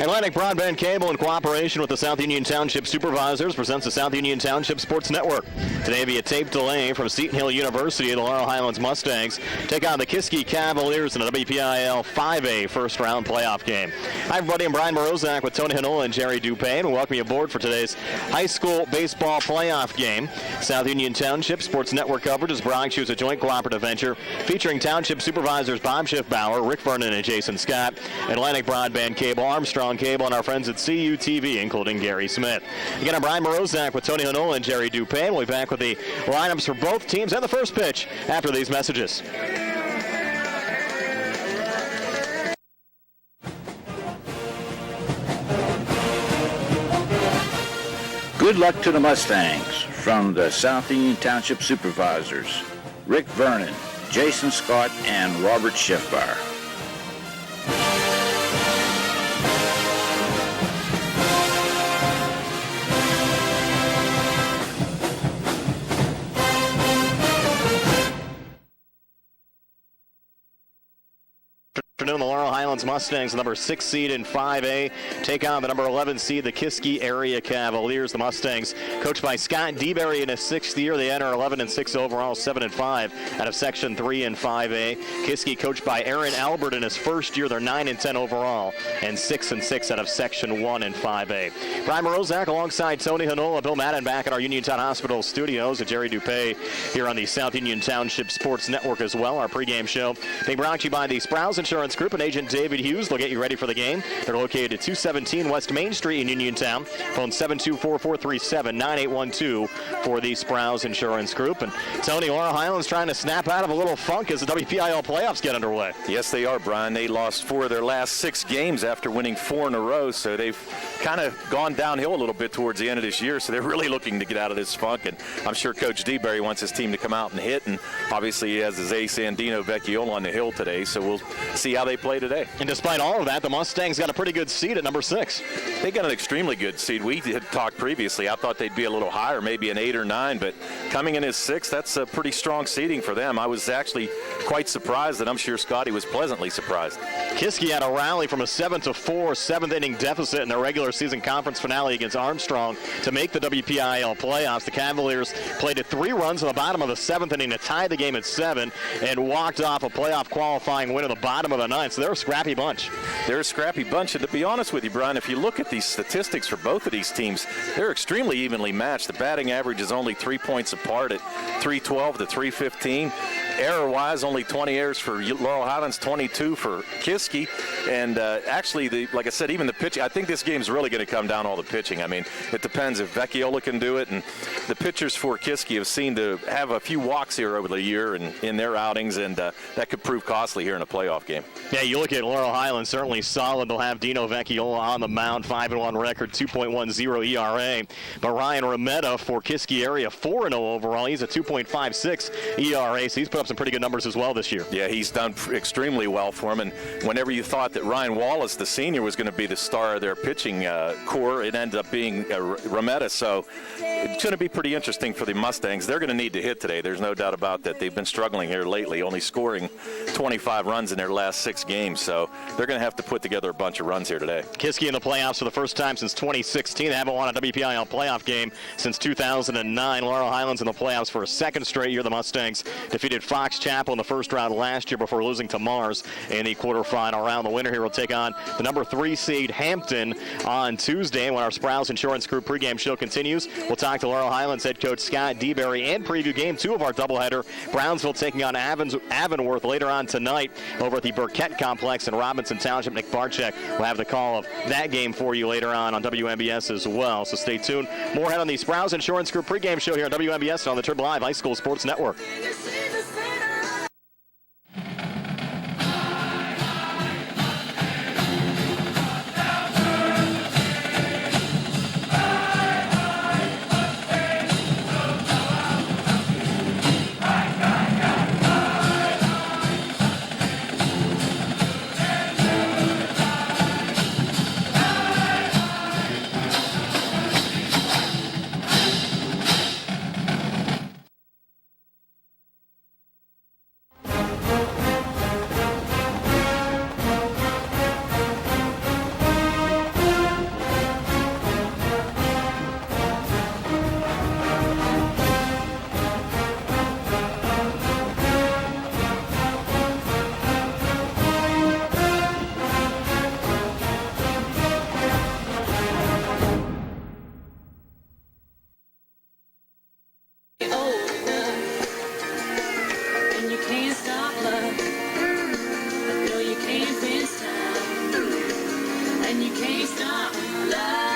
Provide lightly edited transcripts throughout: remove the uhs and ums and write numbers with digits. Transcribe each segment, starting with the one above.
Atlantic Broadband Cable, in cooperation with the South Union Township Supervisors, presents the South Union Township Sports Network. Today via tape delay from Seton Hill University, the Laurel Highlands Mustangs take on the Kiski Cavaliers in the WPIAL 5A first-round playoff game. Hi, everybody. I'm Brian Morozak with Tony Hanola and Jerry Dupain. We welcome you aboard for today's high school baseball playoff game. South Union Township Sports Network coverage is brought to you as a joint cooperative venture featuring Township Supervisors Bob Schiffbauer, Rick Vernon, and Jason Scott, Atlantic Broadband Cable, Armstrong Cable, and our friends at CUTV, including Gary Smith. Again, I'm Brian Morozak with Tony Hanola and Jerry Dupain. We'll be back with the lineups for both teams and the first pitch after these messages. Good luck to the Mustangs from the South Union Township Supervisors, Rick Vernon, Jason Scott, and Robert Schiffbauer. The Laurel Highlands Mustangs, the number 6 seed in 5A, take on the number 11 seed, the Kiski Area Cavaliers. The Mustangs, coached by Scott DeBerry in his 6th year, they enter 11-6 overall, 7-5 out of Section 3 in 5A. Kiski, coached by Aaron Albert in his 1st year, they're 9-10 overall and 6-6 out of Section 1 in 5A. Brian Morozak alongside Tony Hanola, Bill Madden back at our Uniontown Hospital studios, and Jerry Dupay here on the South Union Township Sports Network as well. Our pregame show being brought to you by the Sprouse Insurance Group and agent David Hughes. They'll get you ready for the game. They're located at 217 West Main Street in Uniontown. Phone 724-437-9812 for the Sprouse Insurance Group. And Tony, Laurel Highlands trying to snap out of a little funk as the WPIAL playoffs get underway. Yes, they are, Brian. They lost 4 of their last 6 games after winning 4 in a row, so they've kind of gone downhill a little bit towards the end of this year, so they're really looking to get out of this funk. And I'm sure Coach DeBerry wants his team to come out and hit, and obviously he has his ace, Andino Vecchiola, on the hill today, so we'll see how they play today. And despite all of that, the Mustangs got a pretty good seed at number 6. They got an extremely good seed. We had talked previously. I thought they'd be a little higher, maybe an 8 or 9, but coming in as 6, that's a pretty strong seeding for them. I was actually quite surprised, and I'm sure Scotty was pleasantly surprised. Kiski had a rally from a 7-4 7th-inning deficit in their regular season conference finale against Armstrong to make the WPIAL playoffs. The Cavaliers played at 3 runs in the bottom of the 7th inning to tie the game at 7 and walked off a playoff qualifying win in the bottom of the 9th. So they're a scrappy bunch. They're a scrappy bunch, and to be honest with you, Brian, if you look at these statistics for both of these teams, they're extremely evenly matched. The batting average is only 3 points apart at 312 to 315. Error-wise, only 20 errors for Laurel Highlands, 22 for Kiski. And actually, like I said, even the pitching, I think this game's really going to come down to all the pitching. I mean, it depends if Vecchiola can do it. And the pitchers for Kiski have seemed to have a few walks here over the year and in their outings, and that could prove costly here in a playoff game. Yeah, you look at Laurel Highlands, certainly solid. They'll have Dino Vecchiola on the mound, 5-1 record, 2.10 ERA. But Ryan Rometta for Kiski area, 4-0 overall. He's a 2.56 ERA, so he's put up some pretty good numbers as well this year. Yeah, he's done extremely well for him. And whenever you thought that Ryan Wallace, the senior, was going to be the star of their pitching core, it ended up being Rometta. So it's going to be pretty interesting for the Mustangs. They're going to need to hit today. There's no doubt about that. They've been struggling here lately, only scoring 25 runs in their last 6 games. So they're going to have to put together a bunch of runs here today. Kiski in the playoffs for the first time since 2016. They haven't won a WPIAL playoff game since 2009. Laurel Highlands in the playoffs for a 2nd straight year. The Mustangs defeated Fox Chapel in the first round last year before losing to Mars in the quarterfinal round. The winner here will take on the number 3 seed Hampton on Tuesday. When our Sprouse Insurance Group pregame show continues, we'll talk to Laurel Highlands head coach Scott DeBerry and preview game 2 of our doubleheader. Brownsville taking on Avonworth later on tonight over at the Burkett Complex in Robinson Township. Nick Barczyk will have the call of that game for you later on WMBS as well. So stay tuned. More ahead on the Sprouse Insurance Group pregame show here on WMBS and on the Turbo Live High School Sports Network.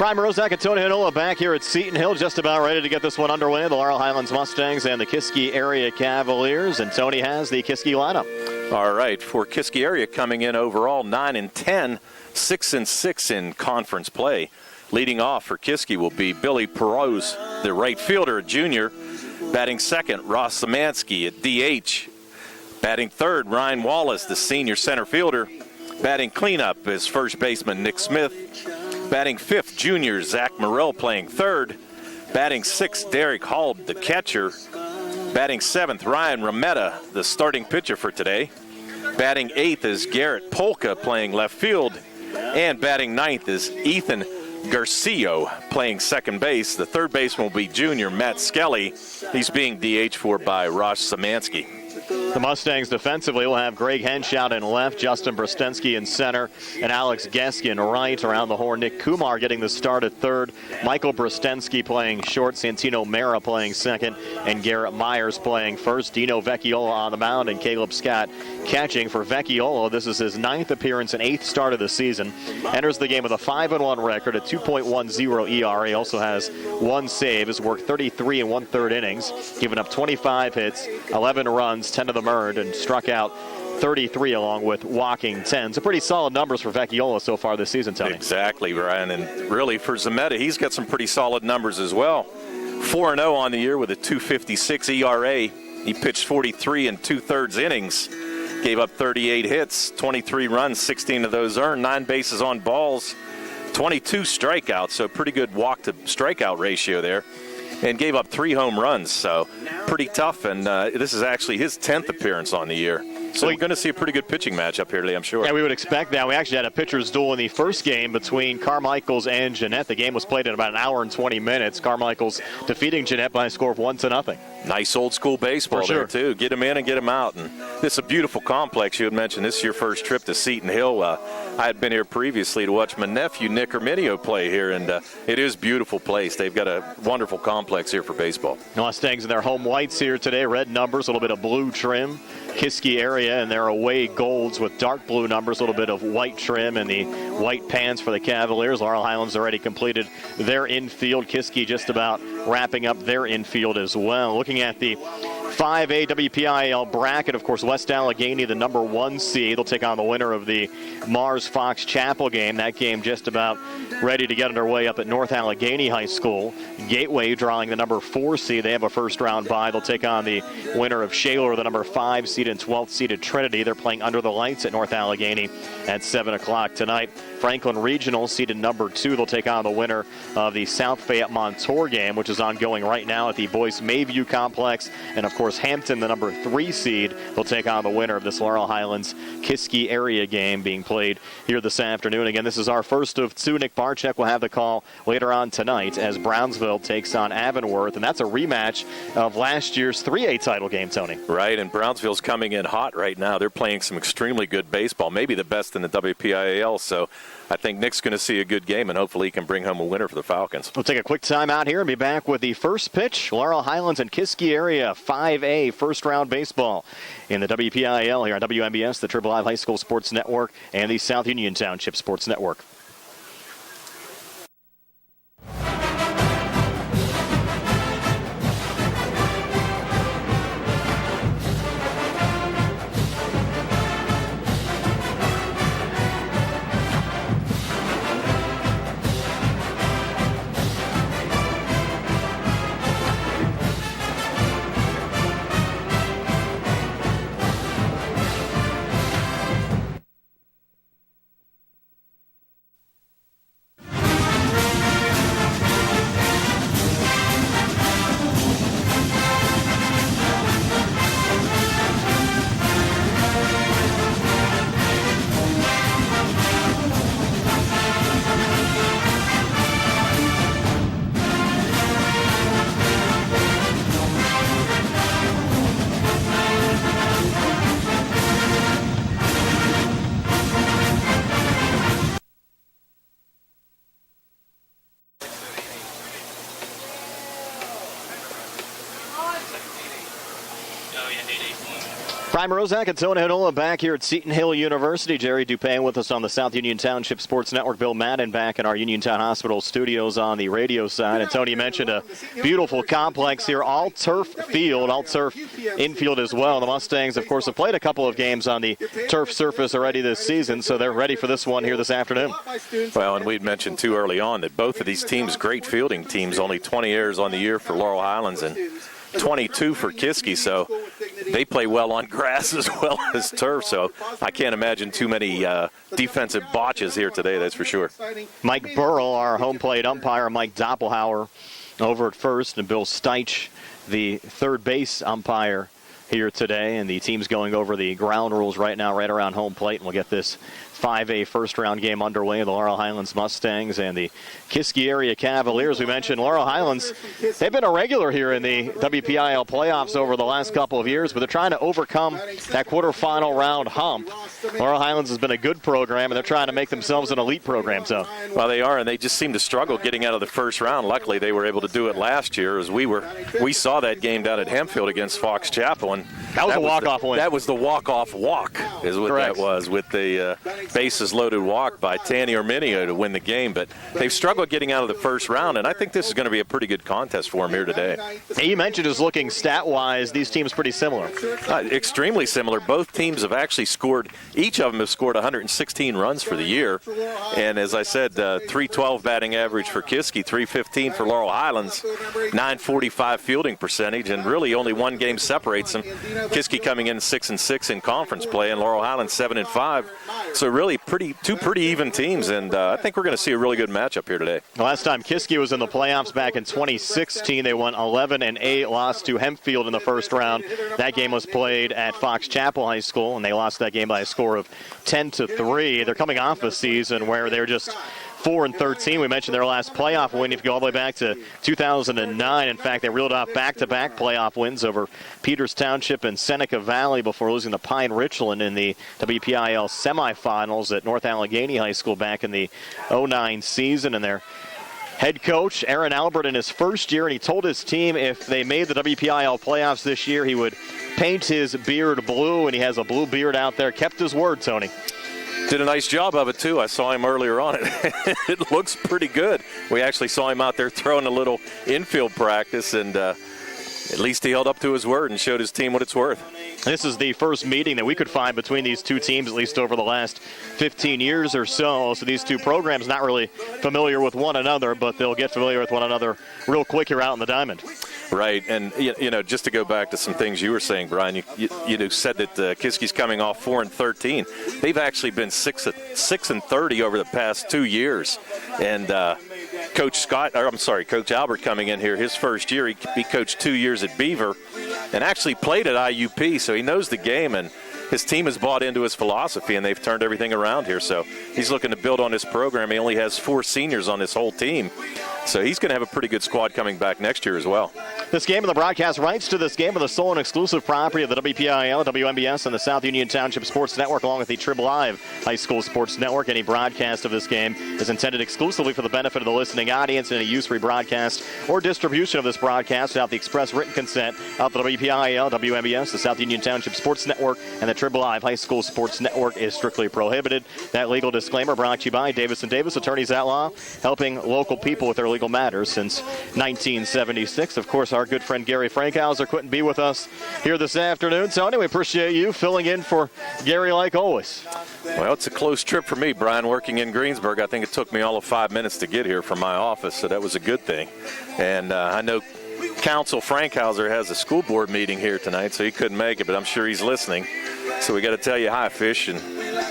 Brian Morozak and Tony Hinola back here at Seton Hill, just about ready to get this one underway. The Laurel Highlands Mustangs and the Kiski area Cavaliers, and Tony has the Kiski lineup. All right, for Kiski area coming in overall 9-10, 6-6 in conference play. Leading off for Kiski will be Billy Perot, the right fielder, a junior. Batting second, Ross Szymanski at DH. Batting third, Ryan Wallace, the senior center fielder. Batting cleanup is first baseman Nick Smith. Batting fifth, junior Zach Morrell playing third. Batting sixth, Derek Hald, the catcher. Batting seventh, Ryan Rometta, the starting pitcher for today. Batting eighth is Garrett Polka playing left field. And batting ninth is Ethan Garcio playing second base. The third baseman will be junior Matt Skelly. He's being DH for by Ross Szymanski. The Mustangs defensively will have Greg Henshout in left, Justin Brostensky in center, and Alex Geske in right. Around the horn, Nick Kumar getting the start at third, Michael Brostensky playing short, Santino Mera playing second, and Garrett Myers playing first. Dino Vecchiola on the mound and Caleb Scott catching for Vecchiola. This is his 9th appearance and 8th start of the season. Enters the game with a 5-1 record, a 2.10 ERA. Also has 1 save. Has worked 33 1/3 innings, given up 25 hits, 11 runs, 10 of them earned, and struck out 33 along with walking 10. So pretty solid numbers for Vecchiola so far this season, Tony. Exactly, Brian. And really for Zametta, he's got some pretty solid numbers as well. 4-0 on the year with a 2.56 ERA. He pitched 43 2/3 innings. Gave up 38 hits, 23 runs, 16 of those earned, 9 bases on balls, 22 strikeouts, so pretty good walk-to-strikeout ratio there. And gave up 3 home runs, so pretty tough. And this is actually his 10th appearance on the year. So we're going to see a pretty good pitching match up here today, I'm sure. Yeah, we would expect that. We actually had a pitcher's duel in the first game between Carmichaels and Jeanette. The game was played in about an hour and 20 minutes. Carmichaels defeating Jeanette by a score of 1-0. Nice old school baseball there, too. Get them in and get them out. And this is a beautiful complex. You had mentioned this is your first trip to Seton Hill. I had been here previously to watch my nephew, Nick Herminio, play here, and it is a beautiful place. They've got a wonderful complex here for baseball. Mustangs in their home whites here today. Red numbers, a little bit of blue trim. Kiski area, and their away golds with dark blue numbers, a little bit of white trim, and the white pants for the Cavaliers. Laurel Highlands already completed their infield. Kiski just about wrapping up their infield as well. Looking at the 5A WPIAL bracket, of course, West Allegheny, the number 1 seed. They'll take on the winner of the Mars-Fox Chapel game. That game just about ready to get underway up at North Allegheny High School. Gateway drawing the number 4 seed. They have a first-round bye. They'll take on the winner of Shaler, the number 5 seed, and 12th seeded Trinity. They're playing under the lights at North Allegheny at 7 o'clock tonight. Franklin Regional, seeded number 2. They'll take on the winner of the South Fayette Montour game, which is ongoing right now at the Boyce Mayview Complex. And, of course, Hampton, the number 3 seed, will take on the winner of this Laurel Highlands Kiski area game being played here this afternoon. Again, this is our first of 2. Nick Barczyk will have the call later on tonight as Brownsville takes on Avonworth. And that's a rematch of last year's 3A title game, Tony. Right, and Brownsville's coming in hot right now. They're playing some extremely good baseball, maybe the best in the WPIAL. So I think Nick's going to see a good game, and hopefully he can bring home a winner for the Falcons. We'll take a quick time out here and be back with the first pitch. Laurel Highlands and Kiski area 5A first-round baseball in the WPIAL here on WMBS, the Triple Live High School Sports Network, and the South Union Township Sports Network. Brian Rozak and Tony Hinola back here at Seton Hill University. Jerry Dupin with us on the South Union Township Sports Network. Bill Madden back in our Uniontown Hospital studios on the radio side. And Tony mentioned a beautiful complex here, all turf field, all turf infield as well. The Mustangs, of course, have played a couple of games on the turf surface already this season, so they're ready for this one here this afternoon. Well, and we'd mentioned too early on that both of these teams, great fielding teams, only 20 errors on the year for Laurel Highlands and 22 for Kiski, so they play well on grass as well as turf, so I can't imagine too many defensive botches here today, that's for sure. Mike Burrell, our home plate umpire, Mike Doppelhauer over at first, and Bill Steich, the third base umpire here today, and the team's going over the ground rules right now right around home plate, and we'll get this 5A first-round game underway. The Laurel Highlands Mustangs and the Kiski area Cavaliers. We mentioned Laurel Highlands. They've been a regular here in the WPIAL playoffs over the last couple of years, but they're trying to overcome that quarterfinal round hump. Laurel Highlands has been a good program, and they're trying to make themselves an elite program. So, well, they are, and they just seem to struggle getting out of the first round. Luckily, they were able to do it last year, as we saw that game down at Hempfield against Fox Chapel, and that was a walk-off win. That was the walk-off walk, is what Correct. That was, with the bases-loaded walk by Tanny Arminio to win the game. But they've struggled getting out of the first round, and I think this is going to be a pretty good contest for them here today. Hey, you mentioned just looking stat-wise, these teams pretty similar. Extremely similar. Both teams have actually scored, each of them have scored 116 runs for the year. And as I said, 312 batting average for Kiski, 315 for Laurel Highlands, 945 fielding percentage, and really only one game separates them. Kiski coming in 6-6 in conference play, and Laurel Highlands 7-5. So really two pretty even teams, and I think we're going to see a really good matchup here today. The last time Kiski was in the playoffs back in 2016, they won 11-8, lost to Hempfield in the first round. That game was played at Fox Chapel High School, and they lost that game by a score of 10-3. They're coming off a season where they're just 4-13. We mentioned their last playoff win. If you go all the way back to 2009, in fact, they reeled off back-to-back playoff wins over Peters Township and Seneca Valley before losing to Pine Richland in the WPIAL semifinals at North Allegheny High School back in the 09 season. And their head coach, Aaron Albert, in his first year, and he told his team if they made the WPIAL playoffs this year, he would paint his beard blue, and he has a blue beard out there. Kept his word, Tony. Did a nice job of it, too. I saw him earlier on it. It looks pretty good. We actually saw him out there throwing a little infield practice, and at least he held up to his word and showed his team what it's worth. This is the first meeting that we could find between these two teams, at least over the last 15 years or so. So these two programs not really familiar with one another, but they'll get familiar with one another real quick here out in the diamond. Right, and just to go back to some things you were saying, Brian, you said that Kiski's coming off 4-13. They've actually been 6-30 over the past 2 years, and Coach Albert coming in here, his first year, he coached 2 years at Beaver, and actually played at IUP, so he knows the game, and his team has bought into his philosophy, and they've turned everything around here. So he's looking to build on this program. He only has 4 seniors on this whole team. So he's going to have a pretty good squad coming back next year as well. This game and the broadcast rights to this game are the sole and exclusive property of the WPIAL, WMBS, and the South Union Township Sports Network, along with the Triple Live High School Sports Network. Any broadcast of this game is intended exclusively for the benefit of the listening audience, and any use, rebroadcast, or distribution of this broadcast without the express written consent of the WPIAL, WMBS, the South Union Township Sports Network, and the Triple Live High School Sports Network is strictly prohibited. That legal disclaimer brought to you by Davis & Davis, attorneys at law, helping local people with their legal matters since 1976. Of course, our good friend Gary Frankhauser couldn't be with us here this afternoon. Tony, we appreciate you filling in for Gary like always. Well, it's a close trip for me, Brian, working in Greensburg. I think it took me all of 5 minutes to get here from my office, so that was a good thing. And I know Council Frankhauser has a school board meeting here tonight, so he couldn't make it, but I'm sure he's listening. So we got to tell you hi, Fish, and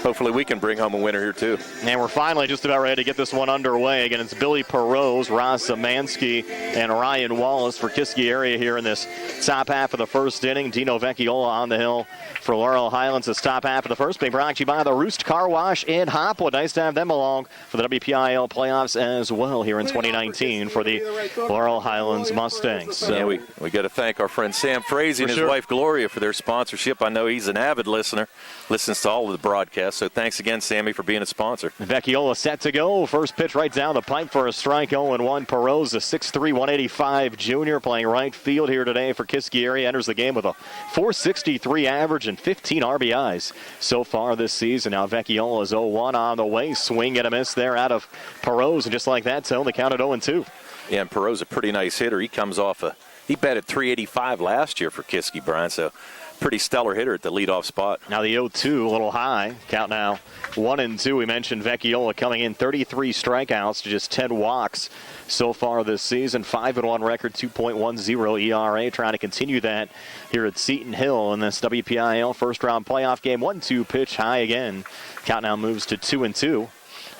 hopefully we can bring home a winner here too. And we're finally just about ready to get this one underway. Again, it's Billy Perot, Ross Zamansky, and Ryan Wallace for Kiski area here in this top half of the first inning. Dino Vecchiola on the hill for Laurel Highlands. This top half of the first being brought to you by the Roost Car Wash in Hopwood. Nice to have them along for the WPIAL playoffs as well here in 2019 for the Laurel Highlands Mustangs. So yeah, we got to thank our friend Sam Frazee and his wife Gloria for their sponsorship. I know he's an avid listener, listens to all of the broadcasts. best. So thanks again, Sammy, for being a sponsor. Vecchiola set to go. First pitch right down the pipe for a strike. 0-1. Perot, a 6'3", 185 junior, playing right field here today for Kiski area. Enters the game with a .463 average and 15 RBIs so far this season. Now Vecchiola is 0-1 on the way. Swing and a miss there out of Perot. And just like that, Tone, the count at 0-2. Yeah, and Perot's a pretty nice hitter. He comes off he batted .385 last year for Kiski, Brian, so pretty stellar hitter at the leadoff spot. Now the 0-2, a little high. Count now 1-2. We mentioned Vecchiola coming in 33 strikeouts to just 10 walks so far this season. 5-1 record, 2.10 ERA. Trying to continue that here at Seton Hill in this WPIAL first-round playoff game. 1-2 pitch high again. Count now moves to 2-2.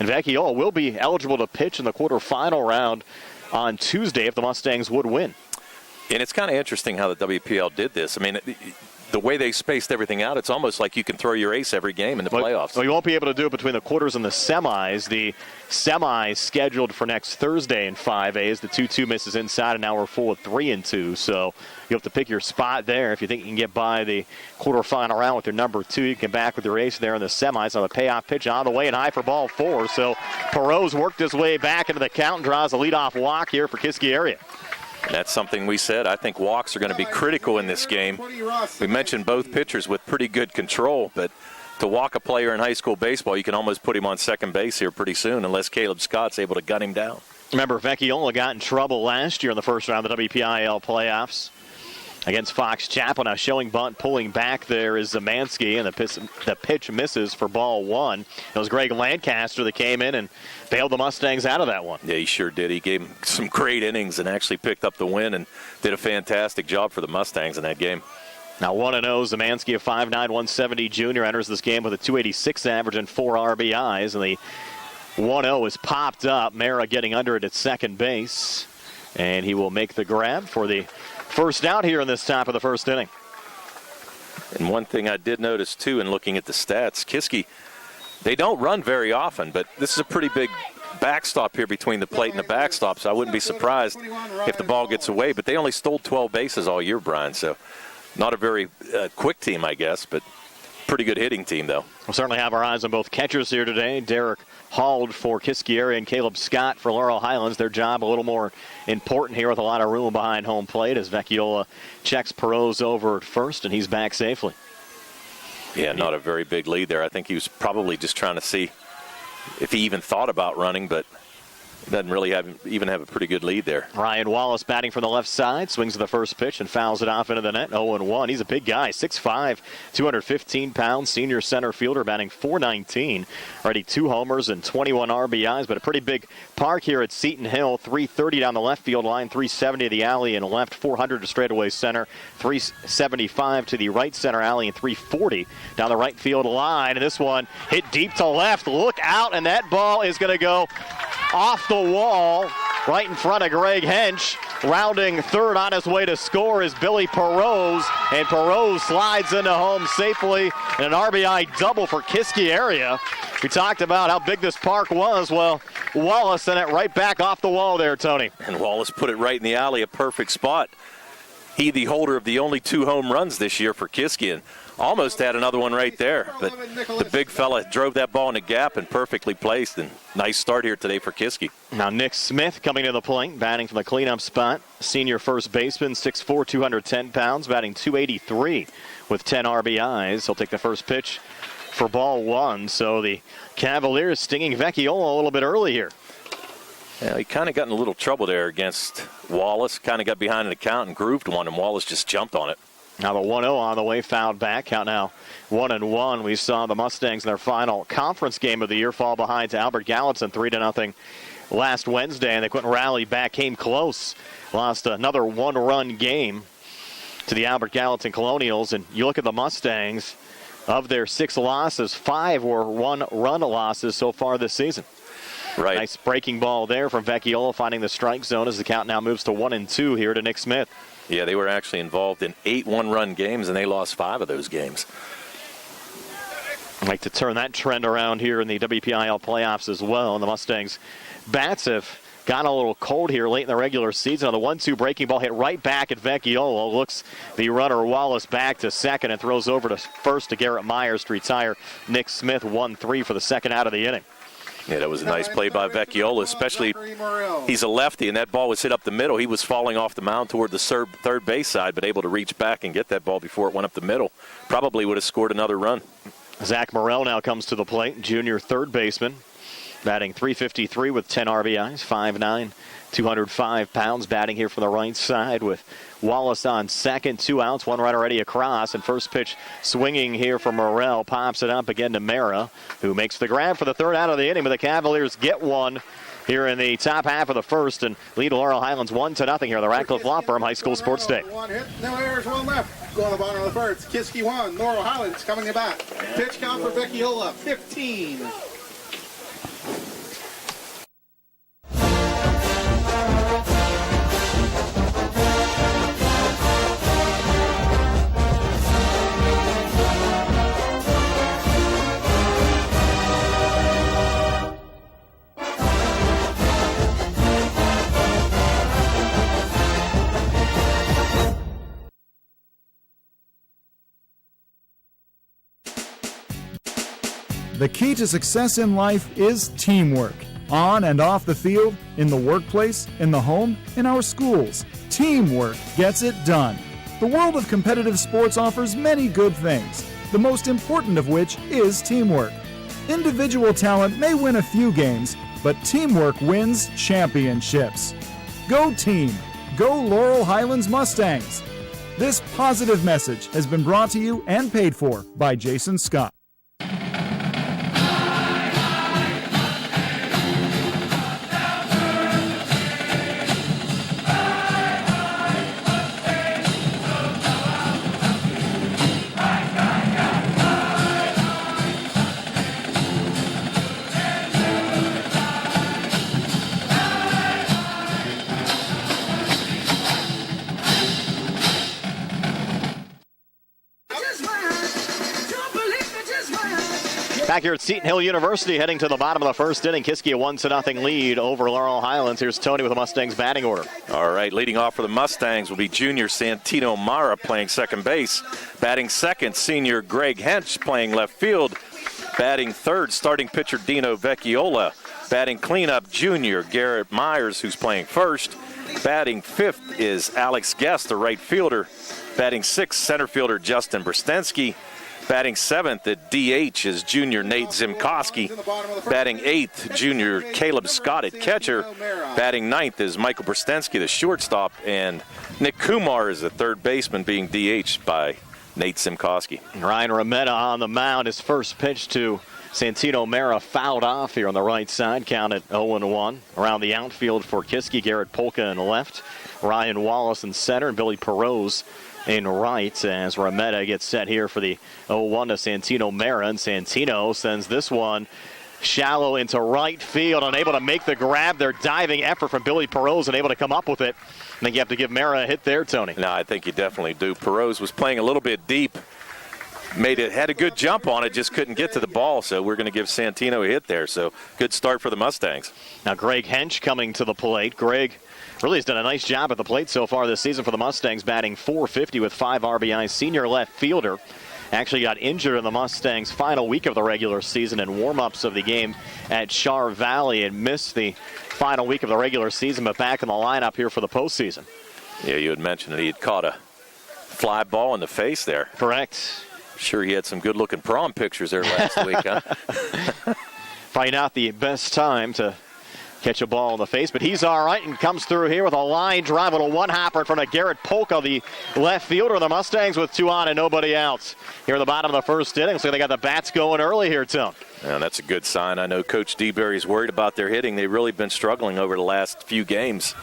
And Vecchiola will be eligible to pitch in the quarterfinal round on Tuesday if the Mustangs would win. And it's kind of interesting how the WPL did this. I mean, the way they spaced everything out, it's almost like you can throw your ace every game in the playoffs. Well, you won't be able to do it between the quarters and the semis. The semis scheduled for next Thursday in 5A is the 2-2 misses inside, and now we're full of 3-2. So you have to pick your spot there. If you think you can get by the quarterfinal round with your number 2, you can back with your ace there in the semis. On the payoff pitch on the way and high for ball 4. So Perot's worked his way back into the count and draws a leadoff walk here for Kiski area. That's something we said. I think walks are going to be critical in this game. We mentioned both pitchers with pretty good control, but to walk a player in high school baseball, you can almost put him on second base here pretty soon unless Caleb Scott's able to gun him down. Remember, Vecchiola got in trouble last year in the first round of the WPIAL playoffs against Fox Chapel. Now showing bunt, pulling back there is Zemansky, and the pitch misses for ball 1. It was Greg Lancaster that came in and bailed the Mustangs out of that one. Yeah, he sure did. He gave him some great innings and actually picked up the win and did a fantastic job for the Mustangs in that game. Now 1-0, Zemansky, a 5'9", 170 junior, enters this game with a .286 average and 4 RBIs. And the 1-0 is popped up. Mara getting under it at second base. And he will make the grab for the first out here in this top of the first inning. And one thing I did notice, too, in looking at the stats, Kiski, they don't run very often, but this is a pretty big backstop here between the plate and the backstop, so I wouldn't be surprised if the ball gets away. But they only stole 12 bases all year, Brian, so not a very quick team, I guess, but pretty good hitting team, though. We'll certainly have our eyes on both catchers here today. Derek Hald for Kiski area and Caleb Scott for Laurel Highlands. Their job a little more important here with a lot of room behind home plate as Vecchiola checks Perot's over at first, and he's back safely. Yeah, not a very big lead there. I think he was probably just trying to see if he even thought about running, but doesn't really even have a pretty good lead there. Ryan Wallace batting from the left side, swings to the first pitch and fouls it off into the net. 0-1. He's a big guy, 6'5", 215 pounds, senior center fielder, batting .419. Already 2 homers and 21 RBIs, but a pretty big park here at Seton Hill. 330 down the left field line, 370 to the alley and left, 400 to straightaway center, 375 to the right center alley, and 340 down the right field line. And this one hit deep to left. Look out, and that ball is going to go off the wall right in front of Greg Hench. Rounding third on his way to score is Billy Perot, and Perot slides into home safely, and an RBI double for Kiski area. We talked about how big this park was. Well, Wallace sent it right back off the wall there, Tony. And Wallace put it right in the alley, a perfect spot. He, the holder of the only 2 home runs this year for Kiski, and almost had another one right there. But the big fella drove that ball in the gap and perfectly placed. And nice start here today for Kiski. Now Nick Smith coming to the plate, batting from the cleanup spot. Senior first baseman, 6'4", 210 pounds, batting .283 with 10 RBIs. He'll take the first pitch for ball 1. So the Cavaliers stinging Vecchiola a little bit early here. Yeah, he kind of got in a little trouble there against Wallace. Kind of got behind an account and grooved one, and Wallace just jumped on it. Now the 1-0 on the way, fouled back. Count now 1-1. We saw the Mustangs in their final conference game of the year fall behind to Albert Gallatin 3-0 last Wednesday, and they couldn't rally back. Came close. Lost another 1-run game to the Albert Gallatin Colonials. And you look at the Mustangs, of their 6 losses, 5 were 1-run losses so far this season. Right. Nice breaking ball there from Vecchiola, finding the strike zone as the count now moves to 1-2 here to Nick Smith. Yeah, they were actually involved in 8 one-run games, and they lost 5 of those games. I'd like to turn that trend around here in the WPIAL playoffs as well. And the Mustangs bats have got a little cold here late in the regular season. On the 1-2 breaking ball, hit right back at Vecchiola. Looks the runner Wallace back to second and throws over to first to Garrett Myers to retire Nick Smith 1-3 for the second out of the inning. Yeah, that was a nice play by Vecchiola, especially he's a lefty, and that ball was hit up the middle. He was falling off the mound toward the third base side, but able to reach back and get that ball before it went up the middle. Probably would have scored another run. Zach Morrell now comes to the plate, junior third baseman, batting .353 with 10 RBIs, 5'9", 205 pounds, batting here from the right side with Wallace on second, 2 outs, 1 run already across, and first pitch swinging here for Morrell, pops it up again to Mara, who makes the grab for the third out of the inning, but the Cavaliers get one here in the top half of the first and lead Laurel Highlands 1-0 here on the Ratcliffe Law Firm High School Sports Day. 1 hit, no errors, 1 left. Going to the bottom of the first. Kiski 1, Laurel Highlands coming to bat. Pitch count for Vecchiola, 15. The key to success in life is teamwork. On and off the field, in the workplace, in the home, in our schools. Teamwork gets it done. The world of competitive sports offers many good things, the most important of which is teamwork. Individual talent may win a few games, but teamwork wins championships. Go team! Go Laurel Highlands Mustangs! This positive message has been brought to you and paid for by Jason Scott. Back here at Seton Hill University, heading to the bottom of the first inning. Kiski a 1-0 lead over Laurel Highlands. Here's Tony with the Mustangs batting order. All right, leading off for the Mustangs will be junior Santino Mara playing second base. Batting second, senior Greg Hench playing left field. Batting third, starting pitcher Dino Vecchiola. Batting cleanup, junior Garrett Myers, who's playing first. Batting fifth is Alex Guest, the right fielder. Batting sixth, center fielder Justin Brstensky. Batting seventh at DH is junior Nate Zimkowski. Batting eighth, junior Caleb Scott at catcher. Batting ninth is Michael Brstensky, the shortstop. And Nick Kumar is the third baseman, being DH'd by Nate Zimkowski. Ryan Rometta on the mound. His first pitch to Santino Mara fouled off here on the right side. Count at 0-1. Around the outfield for Kiski, Garrett Polka in left. Ryan Wallace in center and Billy Perot in right as Rometta gets set here for the 0-1 to Santino Mara. And Santino sends this one shallow into right field, unable to make the grab. Their diving effort from Billy Perot, unable to come up with it. I think you have to give Mara a hit there, Tony. No, I think you definitely do. Perot was playing a little bit deep. Had a good jump on it, just couldn't get to the ball, so we're going to give Santino a hit there. So good start for the Mustangs. Now Greg Hench coming to the plate. Greg really has done a nice job at the plate so far this season for the Mustangs, batting .450 with 5 RBIs. Senior left fielder actually got injured in the Mustangs' final week of the regular season in warm-ups of the game at Char Valley and missed the final week of the regular season, but back in the lineup here for the postseason. Yeah, you had mentioned that he had caught a fly ball in the face there. Correct. Sure, he had some good-looking prom pictures there last week, huh? Probably not the best time to catch a ball in the face, but he's all right and comes through here with a line drive, a little one-hopper in front of Garrett Polka, the left fielder of the Mustangs, with 2 on and nobody out. Here at the bottom of the first inning, so they got the bats going early here, Tone. Yeah, that's a good sign. I know Coach DeBerry's worried about their hitting. They've really been struggling over the last few games,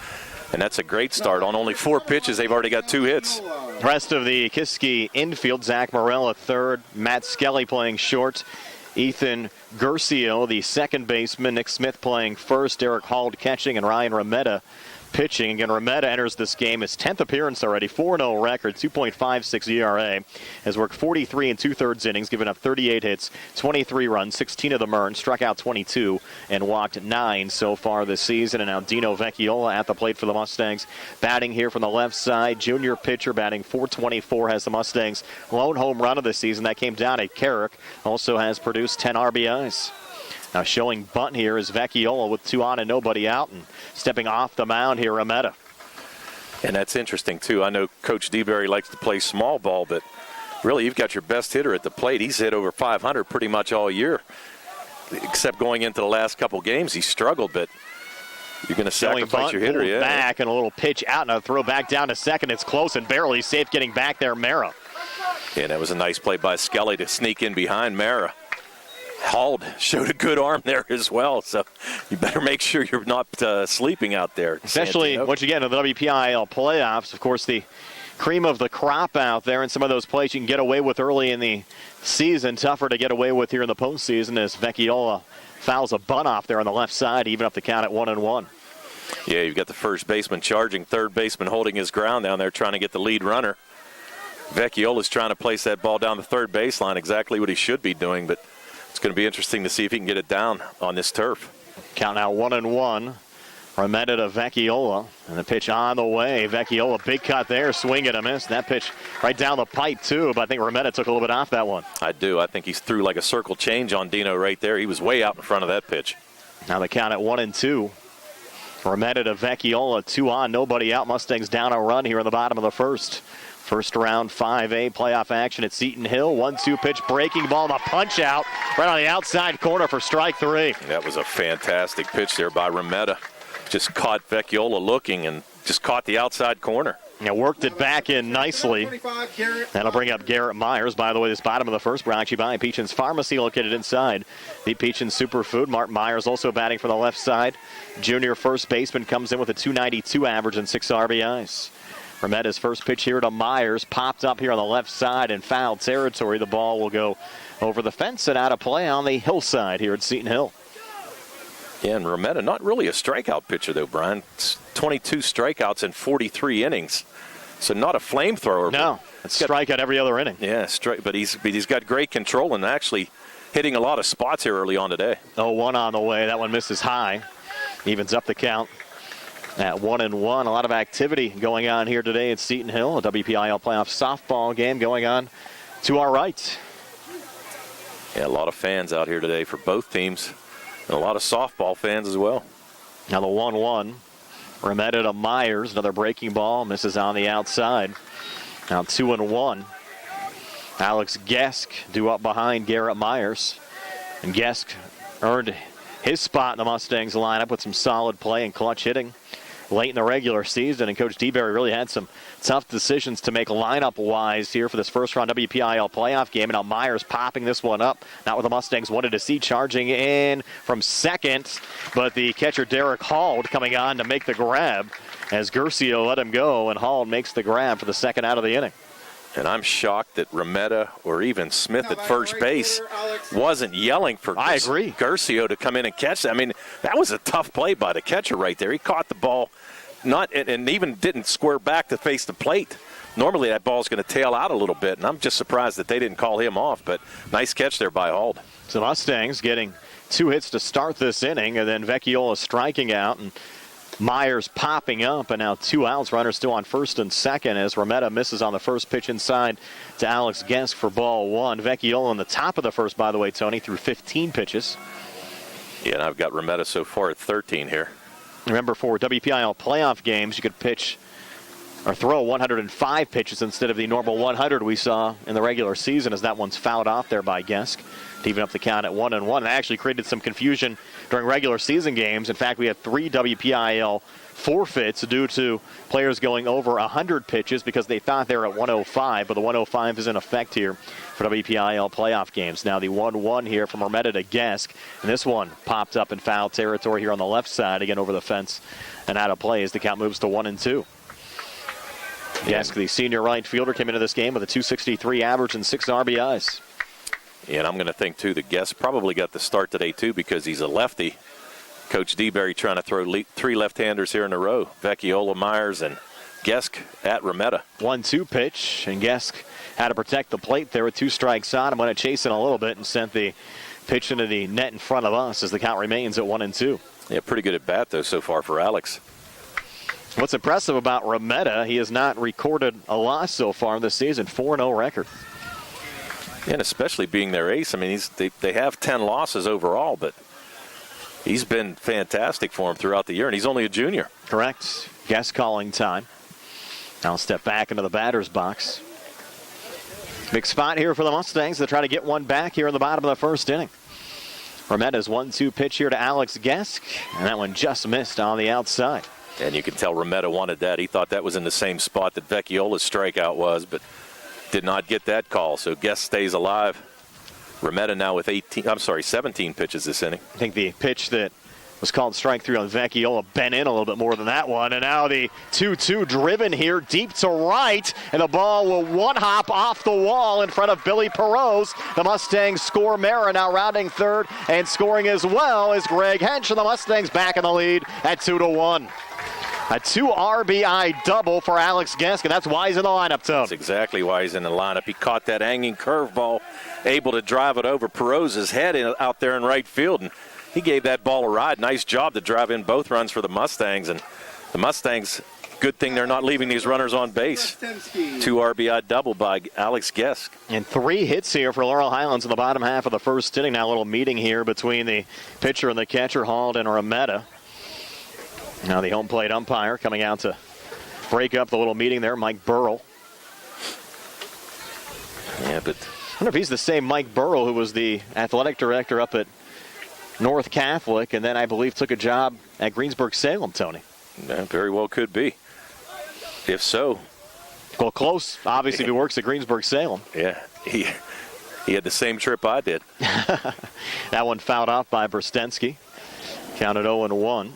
and that's a great start. On only 4 pitches, they've already got 2 hits. Rest of the Kiski infield, Zach Morrell at third, Matt Skelly playing short, Ethan Gercio, the second baseman, Nick Smith playing first, Eric Hald catching, and Ryan Rometta pitching. Again, Remetta enters this game his 10th appearance already, 4-0 record, 2.56 ERA. Has worked 43 2/3 innings, given up 38 hits, 23 runs, 16 of them earned, struck out 22, and walked 9 so far this season. And now Dino Vecchiola at the plate for the Mustangs, batting here from the left side. Junior pitcher batting .424, has the Mustangs' lone home run of the season. That came down at Carrick. Also has produced 10 RBIs. Now showing bunt here is Vecchiola with 2 on and nobody out, and stepping off the mound here, Remetta. And that's interesting, too. I know Coach DeBerry likes to play small ball, but really you've got your best hitter at the plate. He's hit over 500 pretty much all year, except going into the last couple games. He struggled, but you're going to sacrifice your hitter. Yeah. Back and a little pitch out and a throw back down to second. It's close and barely safe getting back there, Mara. Yeah, that was a nice play by Skelly to sneak in behind Mara. Hald showed a good arm there as well, so you better make sure you're not sleeping out there. Especially, once again, in the WPIAL playoffs, of course, the cream of the crop out there, and some of those plays you can get away with early in the season, tougher to get away with here in the postseason as Vecchiola fouls a bunt off there on the left side, even up the count at 1-1. Yeah, you've got the first baseman charging, third baseman holding his ground down there trying to get the lead runner. Vecchiola's trying to place that ball down the third baseline, exactly what he should be doing, but it's going to be interesting to see if he can get it down on this turf. Count now 1-1. Remetta to Vecchiola. And the pitch on the way. Vecchiola, big cut there. Swing and a miss. That pitch right down the pipe, too. But I think Remetta took a little bit off that one. I do. I think he threw like a circle change on Dino right there. He was way out in front of that pitch. Now the count at 1-2. Remetta to Vecchiola. 2 on, nobody out. Mustangs down a run here in the bottom of the first. First round 5A playoff action at Seton Hill. 1-2 pitch, breaking ball, and a punch out right on the outside corner for strike 3. That was a fantastic pitch there by Remetta. Just caught Vecchiola looking and just caught the outside corner. Yeah, worked it back in nicely. That'll bring up Garrett Myers. By the way, this bottom of the first brought actually by Peachin's Pharmacy located inside the Peachin's Superfood. Mark Myers also batting from the left side. Junior first baseman comes in with a .292 average and 6 RBIs. Remetta's first pitch here to Myers, popped up here on the left side in foul territory. The ball will go over the fence and out of play on the hillside here at Seton Hill. Yeah, and Remetta, not really a strikeout pitcher, though, Brian. It's 22 strikeouts in 43 innings. So not a flamethrower. No, it's strikeout every other inning. Yeah, but he's got great control and actually hitting a lot of spots here early on today. 0-1 on the way. That one misses high. Evens up the count at 1-1. A lot of activity going on here today at Seton Hill. A WPIAL playoff softball game going on to our right. Yeah, a lot of fans out here today for both teams. And a lot of softball fans as well. Now the 1-1. Remetta to Myers. Another breaking ball. Misses on the outside. Now 2-1. Alex Gesk due up behind Garrett Myers. And Gesk earned his spot in the Mustangs lineup with some solid play and clutch hitting late in the regular season. And Coach DeBerry really had some tough decisions to make lineup-wise here for this first-round WPIAL playoff game. And now Myers popping this one up. Not what the Mustangs wanted to see, charging in from second. But the catcher, Derek Hald, coming on to make the grab as Gercio let him go. And Hald makes the grab for the second out of the inning. And I'm shocked that Remetta or even Smith at first base wasn't yelling for Gercio to come in and catch that. I mean, that was a tough play by the catcher right there. He caught the ball and even didn't square back to face the plate. Normally that ball's going to tail out a little bit, and I'm just surprised that they didn't call him off. But nice catch there by Hald. So Mustangs getting 2 hits to start this inning, and then Vecchiola striking out, and Myers popping up, and now 2 outs. Runners still on first and second as Remetta misses on the first pitch inside to Alex Gesk for ball 1. Vecchiola on the top of the first, by the way, Tony, through 15 pitches. Yeah, and I've got Remetta so far at 13 here. Remember, for WPIAL playoff games, you could pitch or throw 105 pitches instead of the normal 100 we saw in the regular season, as that one's fouled off there by Gesk to even up the count at 1-1. It actually created some confusion during regular season games. In fact, we had 3 WPIAL forfeits due to players going over 100 pitches because they thought they were at 105, but the 105 is in effect here for WPIAL playoff games. Now the 1-1 here from Remetta to Gesk, and this one popped up in foul territory here on the left side, again over the fence and out of play as the count moves to 1-2. Gesk, the senior right fielder, came into this game with a .263 average and 6 RBIs. Yeah, and I'm going to think, too, that Gesk probably got the start today, too, because he's a lefty. Coach DeBerry trying to throw three left-handers here in a row. Vecchiola, Myers, and Gesk at Remetta. 1-2 pitch, and Gesk had to protect the plate there with 2 strikes on. I'm going to chase it a little bit and sent the pitch into the net in front of us as the count remains at 1-2. Yeah, pretty good at bat, though, so far for Alex. What's impressive about Remetta, he has not recorded a loss so far this season, 4-0 record. Yeah, and especially being their ace. I mean, they have 10 losses overall, but he's been fantastic for him throughout the year, and he's only a junior. Correct. Guess calling time. Now step back into the batter's box. Big spot here for the Mustangs to try to get one back here in the bottom of the first inning. Remetta's 1-2 pitch here to Alex Gesk, and that one just missed on the outside. And you can tell Remetta wanted that. He thought that was in the same spot that Vecchiola's strikeout was, but did not get that call, so Gesk stays alive. Remetta now with 17 pitches this inning. I think the pitch that was called strike 3 on Vecchiola bent in a little bit more than that one. And now the 2-2 driven here deep to right. And the ball will one hop off the wall in front of Billy Perot's. The Mustangs score. Mara now rounding third and scoring as well is Greg Hench. And the Mustangs back in the lead at 2-1. A 2 RBI double for Alex Gesk, and that's why he's in the lineup, Tone. That's exactly why he's in the lineup. He caught that hanging curveball, able to drive it over Perot's head out there in right field, and he gave that ball a ride. Nice job to drive in both runs for the Mustangs. And the Mustangs, good thing they're not leaving these runners on base. 2 RBI double by Alex Gesk. And 3 hits here for Laurel Highlands in the bottom half of the first inning. Now a little meeting here between the pitcher and the catcher, Hall and Remetta. Now the home plate umpire coming out to break up the little meeting there, Mike Burrell. Yeah, but I wonder if he's the same Mike Burrell who was the athletic director up at North Catholic, and then I believe took a job at Greensburg-Salem, Tony. Yeah, very well could be. If so. Well, close. Obviously, if he works at Greensburg-Salem. Yeah, he had the same trip I did. That one fouled off by Brstensky. Counted 0-1.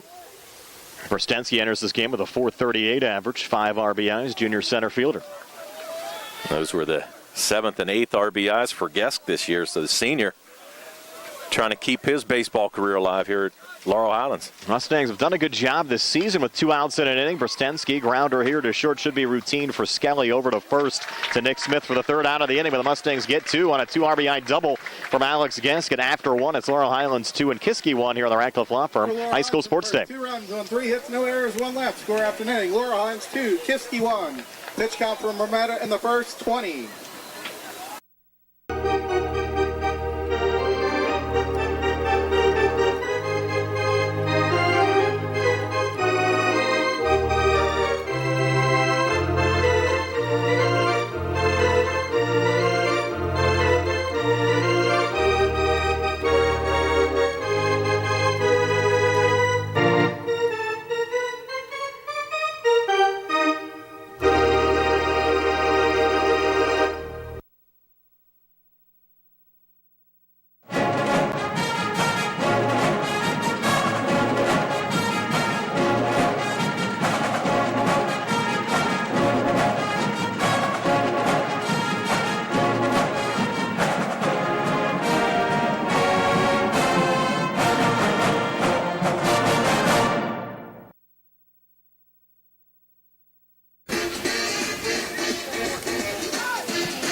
Brstensky enters this game with a .438 average, 5 RBIs, junior center fielder. Those were the 7th and 8th RBIs for Gesk this year, so the senior trying to keep his baseball career alive here at Laurel Highlands. Mustangs have done a good job this season with 2 outs in an inning. Brstensky, grounder here to short, should be routine for Skelly. Over to first to Nick Smith for the 3rd out of the inning, but the Mustangs get 2 on a 2 RBI double from Alex Gesk. And after 1, it's Laurel Highlands 2 and Kiski 1 here on the Ratcliffe Law Firm High School Sports Day. 2 runs on 3 hits, no errors, 1 left. Score after an inning. Laurel Highlands 2, Kiski 1. Pitch count from Remetta in the first, 20.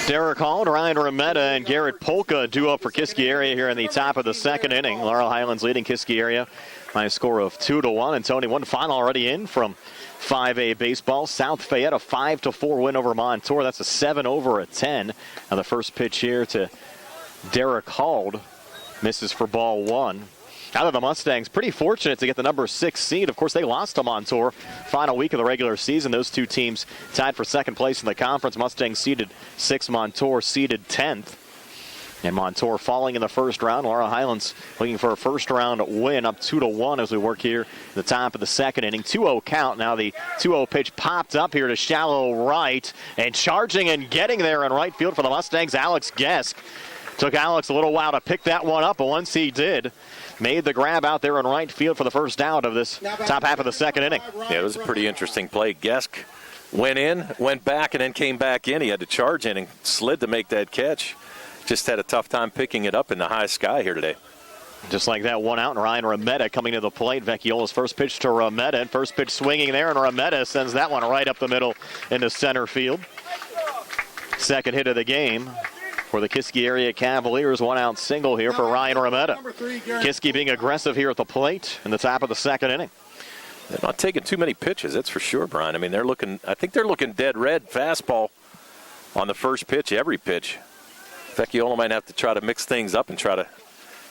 Derek Hall, Ryan Remetta, and Garrett Polka due up for Kiski area here in the top of the 2nd inning. Laurel Highlands leading Kiski area by a score of 2-1. And Tony, one final already in from 5A baseball. South Fayette, a 5-4 win over Montour. That's a 7 over a 10. Now the first pitch here to Derek Hall misses for ball 1. Out of the Mustangs, pretty fortunate to get the number 6 seed. Of course, they lost to Montour final week of the regular season. Those 2 teams tied for 2nd place in the conference. Mustangs seeded 6th, Montour seeded 10th. And Montour falling in the first round. Laurel Highlands looking for a first-round win, up 2-1 as we work here at the top of the 2nd inning. 2-0 count. Now the 2-0 pitch popped up here to shallow right. And charging and getting there in right field for the Mustangs, Alex Gesk. Took Alex a little while to pick that one up, but once he did, made the grab out there in right field for the first out of this top half of the 2nd inning. Yeah, it was a pretty interesting play. Gesk went in, went back, and then came back in. He had to charge in and slid to make that catch. Just had a tough time picking it up in the high sky here today. Just like that, one out, and Ryan Remetta coming to the plate. Vecchiola's first pitch to Remetta, and first pitch swinging there, and Remetta sends that one right up the middle into center field. Second hit of the game for the Kiski area Cavaliers. One out single here for Ryan Remetta. Kiski being aggressive here at the plate in the top of the second inning. They're not taking too many pitches, that's for sure, Brian. I mean, I think they're looking dead red fastball on the first pitch, every pitch. Vecchiola might have to try to mix things up and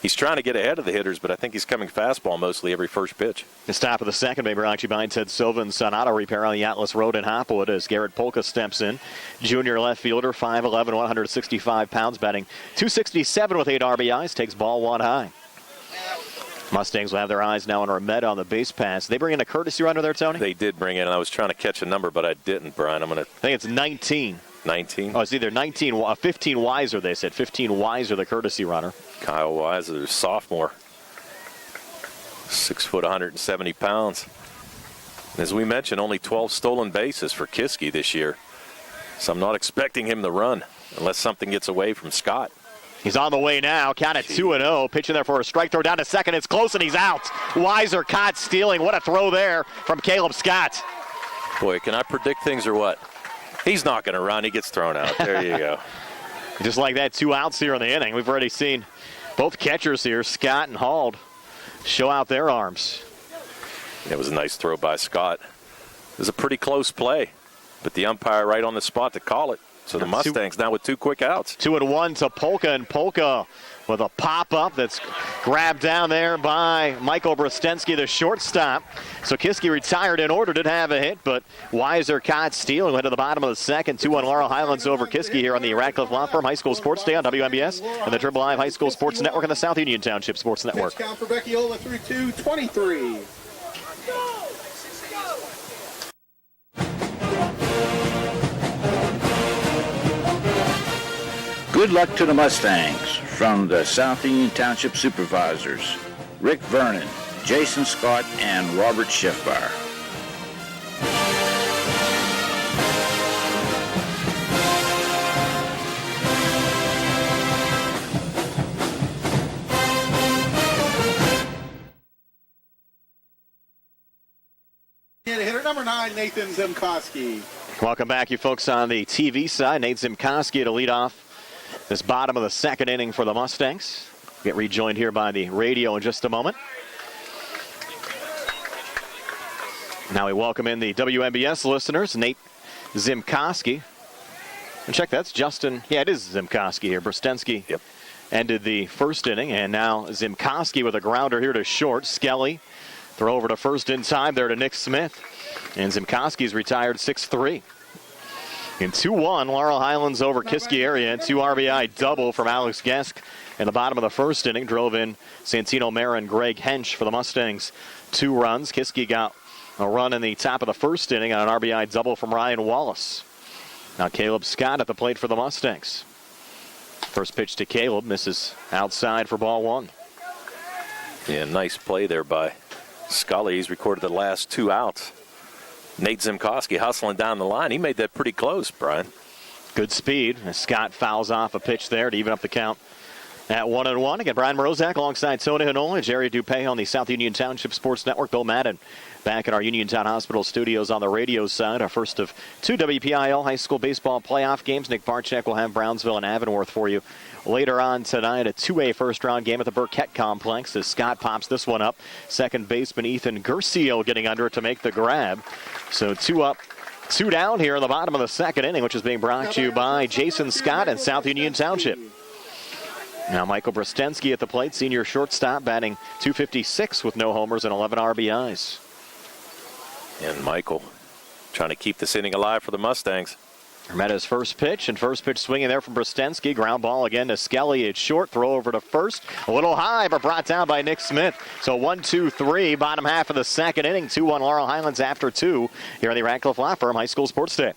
he's trying to get ahead of the hitters, but I think he's coming fastball mostly every first pitch. The top of the second may be brought to you by Ted Silva and Son Auto Repair on the Atlas Road in Hopwood as Garrett Polka steps in. Junior left fielder, 5'11", 165 pounds, batting .267 with 8 RBIs, takes ball one high. Mustangs will have their eyes now on Remetta on the base pass. They bring in a courtesy runner there, Tony? They did bring in, and I was trying to catch a number, but I didn't, Brian. I think it's 19. 19? Oh, it's either 19, 15 Weiser, they said. 15 Weiser, the courtesy runner. Kyle Weiser, sophomore. 6 foot, 170 pounds. As we mentioned, only 12 stolen bases for Kiski this year. So I'm not expecting him to run unless something gets away from Scott. He's on the way now. Count at 2-0. Pitching there for a strike throw down to second. It's close and he's out. Weiser caught stealing. What a throw there from Caleb Scott. Boy, can I predict things or what? He's not going to run. He gets thrown out. There you go. Just like that, 2 outs here in the inning. We've already seen both catchers here, Scott and Hald, show out their arms. It was a nice throw by Scott. It was a pretty close play, but the umpire right on the spot to call it. So the Mustangs now with 2 quick outs. 2-1 to Polka, and Polka with a pop-up that's grabbed down there by Michael Brostensky, the shortstop. So Kiski retired in order, did have a hit, but Weiser caught stealing, went to the bottom of the second. 2-1 Laurel Highlands over Kiski here on the Radcliffe Law Firm High School Sports Day on WMBS and the Triple I High School Sports Network and the South Union Township Sports Network. Pitch count for Vecchiola through 2-23. Good luck to the Mustangs from the South Union Township Supervisors, Rick Vernon, Jason Scott, and Robert Schiffbar. Hitter number 9, Nathan Zimkoski. Welcome back, you folks on the TV side. Nate Zimkoski to lead off this bottom of the second inning for the Mustangs. Get rejoined here by the radio in just a moment. Now we welcome in the WMBS listeners, Nate Zimkoski. And check, that's Justin. Yeah, it is Zimkoski here. Brostensky ended the first inning, and now Zimkoski with a grounder here to short. Skelly throw over to first in time there to Nick Smith. And Zimkoski's retired 6-3. In 2-1, Laurel Highlands over Kiski area. 2 RBI double from Alex Gesk in the bottom of the first inning. Drove in Santino Mara and Greg Hench for the Mustangs. 2 runs. Kiski got a run in the top of the first inning on an RBI double from Ryan Wallace. Now Caleb Scott at the plate for the Mustangs. First pitch to Caleb. Misses outside for ball 1. Yeah, nice play there by Scully. He's recorded the last 2 outs. Nate Zimkoski hustling down the line. He made that pretty close, Brian. Good speed. As Scott fouls off a pitch there to even up the count at 1-1. Again, Brian Morozak alongside Tony Hinola, Jerry Dupay on the South Union Township Sports Network. Bill Madden back in our Uniontown Hospital studios on the radio side. Our first of 2 WPIAL high school baseball playoff games. Nick Barczyk will have Brownsville and Avonworth for you later on tonight. A 2A first-round game at the Burkett Complex as Scott pops this one up. Second baseman Ethan Gercio getting under it to make the grab. So 2 up, 2 down here in the bottom of the second inning, which is being brought to you by Jason Scott and South Union Township. Now Michael Brostensky at the plate, senior shortstop, batting .256 with no homers and 11 RBIs. And Michael trying to keep this inning alive for the Mustangs. Remetta's first pitch, and first pitch swinging there from Brostensky. Ground ball again to Skelly. It's short. Throw over to first. A little high, but brought down by Nick Smith. So 1-2-3, bottom half of the second inning. 2-1 Laurel Highlands after 2 here on the Radcliffe Law Firm High School Sports Day.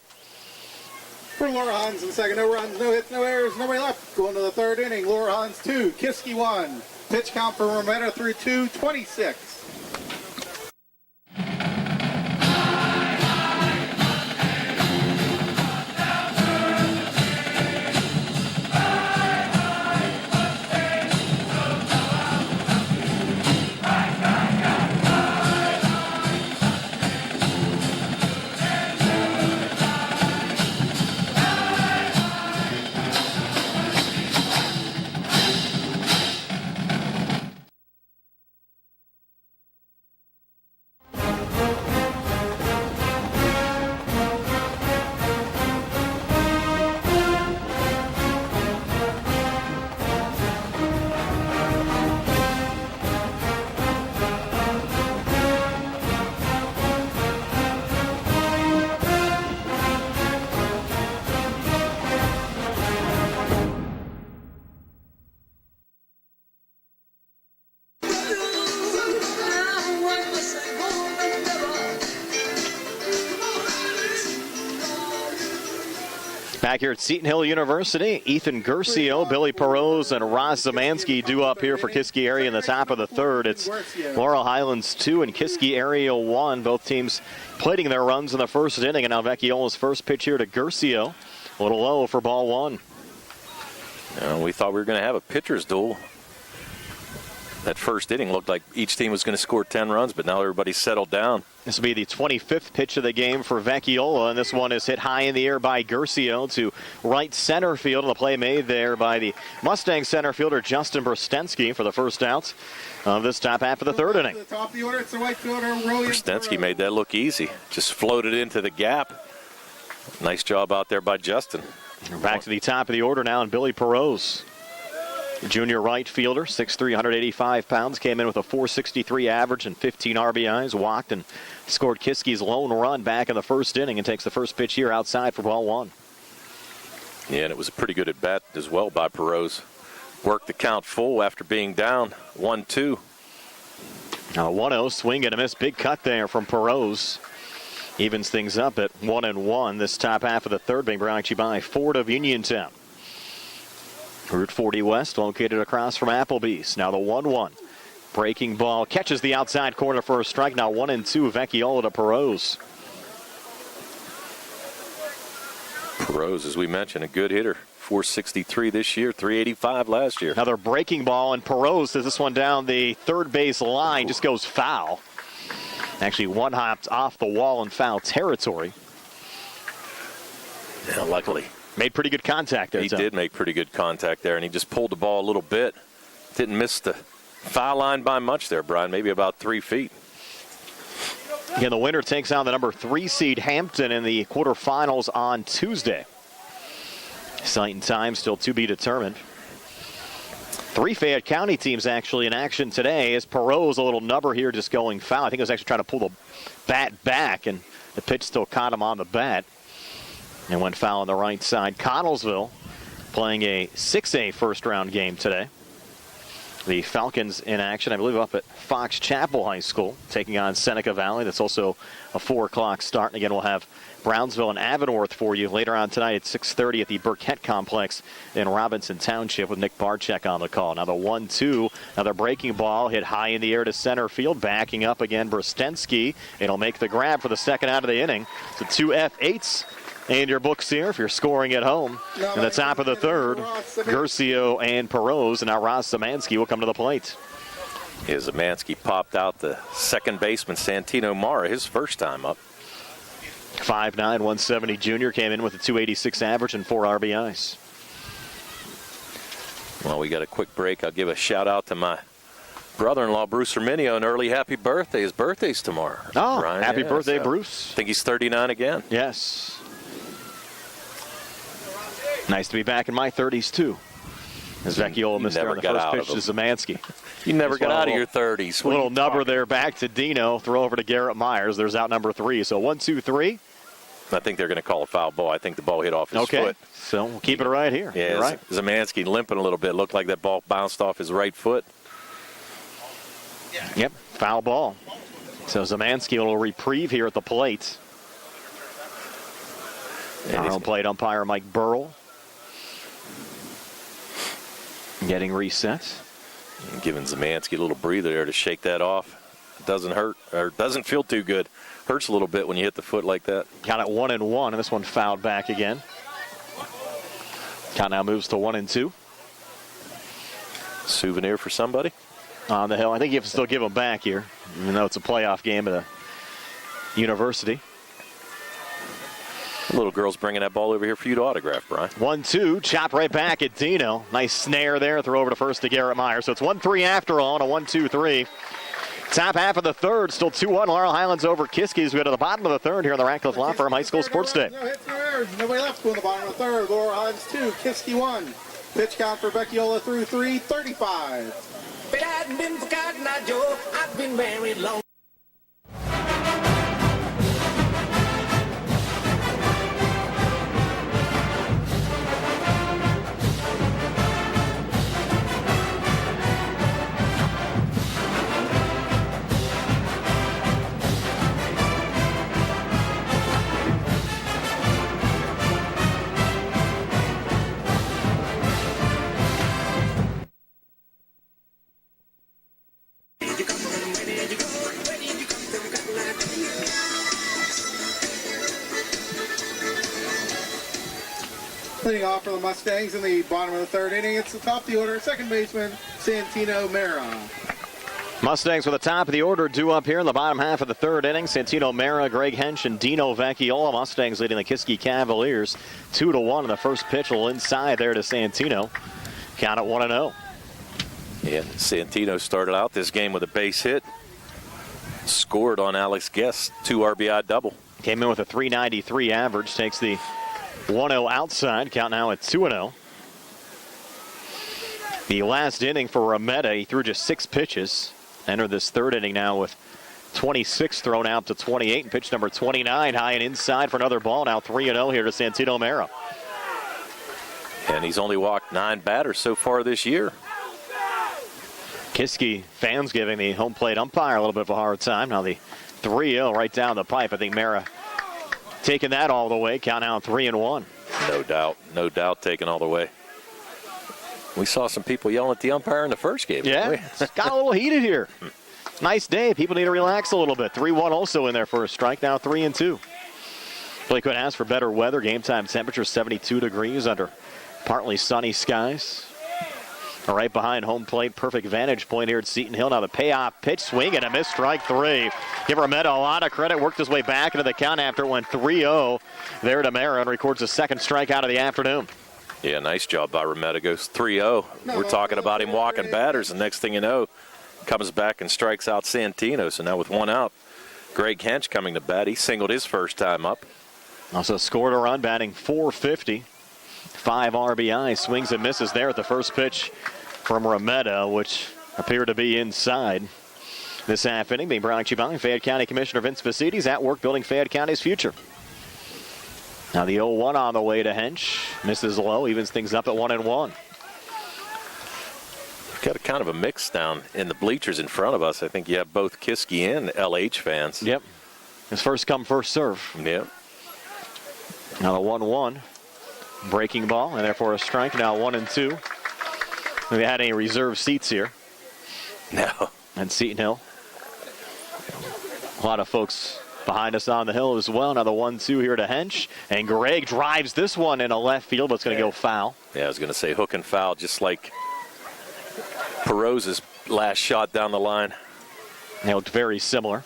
For Laurel Highlands in the second, no runs, no hits, no errors, nobody left. Going to the third inning, Laurel Highlands 2, Kiski 1. Pitch count for Remetta through 2-26. Back here at Seton Hill University, Ethan Gercio, Billy Perot, and Roz Zemansky due up here for Kiski area in the top of the third. It's Laurel Highlands 2 and Kiski area 1. Both teams plating their runs in the first inning, and now Vecchiola's first pitch here to Gercio. A little low for ball one. We thought we were going to have a pitcher's duel. That first inning looked like each team was going to score 10 runs, but now everybody's settled down. This will be the 25th pitch of the game for Vecchiola, and this one is hit high in the air by Gercio to right center field. And the play made there by the Mustang center fielder Justin Brostensky for the first out of this top half of the third inning. Brostensky made that look easy. Just floated into the gap. Nice job out there by Justin. We're back to the top of the order now, and Billy Perot. Junior right fielder, 6'3", 185 pounds, came in with a .463 average and 15 RBIs, walked and scored Kiski's lone run back in the first inning and takes the first pitch here outside for ball one. Yeah, and it was a pretty good at bat as well by Perot. Worked the count full after being down 1-2. Now 1-0, swing and a miss, big cut there from Perot. Evens things up at 1-1. This top half of the third being brought to you by Ford of Uniontown. Route 40 West, located across from Applebee's. Now the 1-1. Breaking ball, catches the outside corner for a strike. Now 1-2, Vecchiola to Perot. Perot, as we mentioned, a good hitter. .463 this year, .385 last year. Another breaking ball, and Perot says this one down the third base line, just goes foul. Actually, one hopped off the wall in foul territory. Yeah, luckily. Made pretty good contact there. He did make pretty good contact there, and he just pulled the ball a little bit. Didn't miss the foul line by much there, Brian, maybe about 3 feet. Again, the winner takes on the number 3 seed Hampton in the quarterfinals on Tuesday. Site and time still to be determined. 3 Fayette County teams actually in action today as Perot's a little nubber here just going foul. I think he was actually trying to pull the bat back, and the pitch still caught him on the bat. And went foul on the right side. Connellsville playing a 6A first-round game today. The Falcons in action, I believe, up at Fox Chapel High School, taking on Seneca Valley. That's also a 4 o'clock start. And again, we'll have Brownsville and Avonworth for you later on tonight at 6:30 at the Burkett Complex in Robinson Township with Nick Barczyk on the call. Now the 1-2, another breaking ball hit high in the air to center field. Backing up again, Brostensky. It'll make the grab for the second out of the inning. So 2 F8s. And your books here if you're scoring at home. In the top of the third, Gercio and Perot, and now Roz Zemansky will come to the plate. Yeah, Zemansky popped out the second baseman, Santino Mara, his first time up. 5'9", 170 junior, came in with a .286 average and 4 RBIs. Well, we got a quick break. I'll give a shout out to my brother-in-law, Bruce Herminio, an early happy birthday. His birthday's tomorrow. Oh, Ryan, happy birthday, Bruce. I think he's 39 again. Yes. Nice to be back in my 30s, too. As Vecchiola missed there on the first pitch to Zemansky. You never got out of your 30s. A little nubber there back to Dino. Throw over to Garrett Myers. There's out number 3. So 1-2-3. I think they're going to call a foul ball. I think the ball hit off his foot. So we'll keep it right here. Yeah, you're right. Zemansky limping a little bit. Looked like that ball bounced off his right foot. Yep, foul ball. So Zemansky a little reprieve here at the plate. Our home plate umpire Mike Burrell getting reset. And giving Zemansky a little breather there to shake that off. It doesn't hurt, or doesn't feel too good. Hurts a little bit when you hit the foot like that. Count at 1-1, and this one fouled back again. Count now moves to 1-2. Souvenir for somebody? On the hill. I think you have to still give them back here, even though it's a playoff game at a university. The little girl's bringing that ball over here for you to autograph, Brian. 1-2, chop right back at Dino. Nice snare there, throw over to first to Garrett Myers. So it's 1-3 after all, and a 1-2-3. Top half of the third, still 2-1. Laurel Highlands over Kiski as we go to the bottom of the third here on the Ratcliffe Law Firm High School Sports Day. No hits, no errors. Nobody left going to the bottom of the third. Laurel Highlands 2, Kiski 1. Pitch count for Vecchiola through 3, 35. But I've been forgotten, Joe. I've been married long. leadoff for the Mustangs in the bottom of the third inning. It's the top of the order, second baseman, Santino Mera. Mustangs with the top of the order due up here in the bottom half of the third inning. Santino Mera, Greg Hench, and Dino Vecchiola. Mustangs leading the Kiski Cavaliers 2-1 in the first pitch. A little inside there to Santino. Count at 1-0. Yeah, Santino started out this game with a base hit. Scored on Alex Guest, 2 RBI double. Came in with a .393 average. Takes the 1-0 outside. Count now at 2-0. The last inning for Remeda, he threw just 6 pitches. Entered this third inning now with 26 thrown out to 28. And pitch number 29 high and inside for another ball. Now 3-0 here to Santino Mera. And he's only walked 9 batters so far this year. Kiski fans giving the home plate umpire a little bit of a hard time. Now the 3-0 right down the pipe. I think Mera taking that all the way. Count now 3-1. No doubt taking all the way. We saw some people yelling at the umpire in the first game. Yeah, it's got a little heated here. Nice day. People need to relax a little bit. 3-1 also in there for a strike. Now 3-2. Really couldn't ask for better weather. Game time temperature 72 degrees under partly sunny skies. Right behind home plate. Perfect vantage point here at Seton Hill. Now the payoff pitch, swing and a miss, strike 3. Give Remeda a lot of credit. Worked his way back into the count after it went 3-0. There to Mera and records the second strikeout of the afternoon. Yeah, nice job by Remeda. Goes 3-0. We're talking about him walking batters, and next thing you know, comes back and strikes out Santino. So now with 1 out, Greg Hench coming to bat. He singled his first time up. Also scored a run, batting .450. 5 RBI. Swings and misses there at the first pitch from Remeda, which appeared to be inside. This half inning being brought to you by Fayette County Commissioner Vince Vicides, at work building Fayette County's future. Now the 0-1 on the way to Hench. Misses low, evens things up at 1-1. Got a kind of a mix down in the bleachers in front of us. I think you have both Kiski and LH fans. Yep. It's first come, first serve. Yep. Now the 1-1. Breaking ball, and therefore a strike. Now 1-2. We had any reserve seats here. No. And Seton Hill. A lot of folks behind us on the hill as well. Now the 1-2 here to Hench. And Greg drives this one into left field, but it's going to go foul. Yeah, I was going to say hook and foul, just like Perot's last shot down the line. They looked very similar.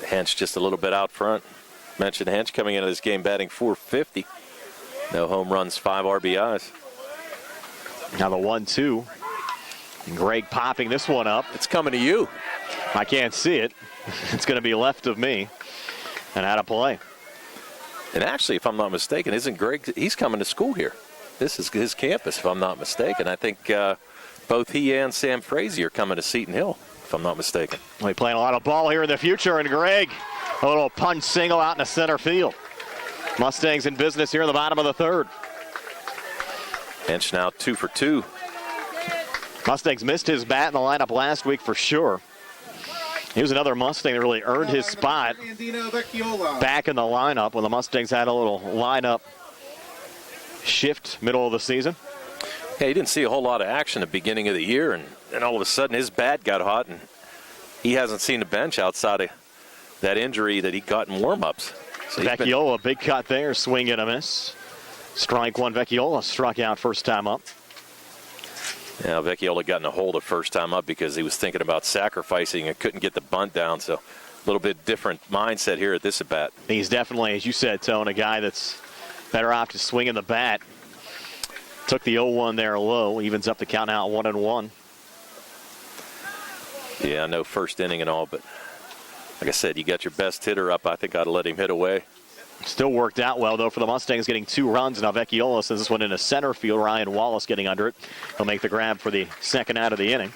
Hench just a little bit out front. Mentioned Hench coming into this game batting .450. No home runs, 5 RBIs. Now the 1-2. And Greg popping this one up. It's coming to you. I can't see it. It's going to be left of me. And out of play. And actually, if I'm not mistaken, isn't Greg, he's coming to school here. This is his campus, if I'm not mistaken. I think both he and Sam Frazee are coming to Seton Hill, if I'm not mistaken. We're playing a lot of ball here in the future, and Greg, a little punch single out in the center field. Mustangs in business here in the bottom of the third. Hench now 2 for 2. Mustangs missed his bat in the lineup last week for sure. He was another Mustang that really earned his spot back in the lineup when the Mustangs had a little lineup shift middle of the season. Yeah, he didn't see a whole lot of action at the beginning of the year, and all of a sudden his bat got hot, and he hasn't seen the bench outside of that injury that he got in warm-ups. So Vecchiola, big cut there, swing and a miss. Strike 1, Vecchiola struck out first time up. Yeah, Vecchiola got in a hole the first time up because he was thinking about sacrificing and couldn't get the bunt down. So a little bit different mindset here at this at-bat. He's definitely, as you said, Tone, a guy that's better off just swinging the bat. Took the 0-1 there low, evens up the count now at 1-1. Yeah, I know first inning and all, but like I said, you got your best hitter up. I think I'd let him hit away. Still worked out well, though, for the Mustangs, getting 2 runs. Now Vecchiola sends this one into center field. Ryan Wallace getting under it. He'll make the grab for the second out of the inning.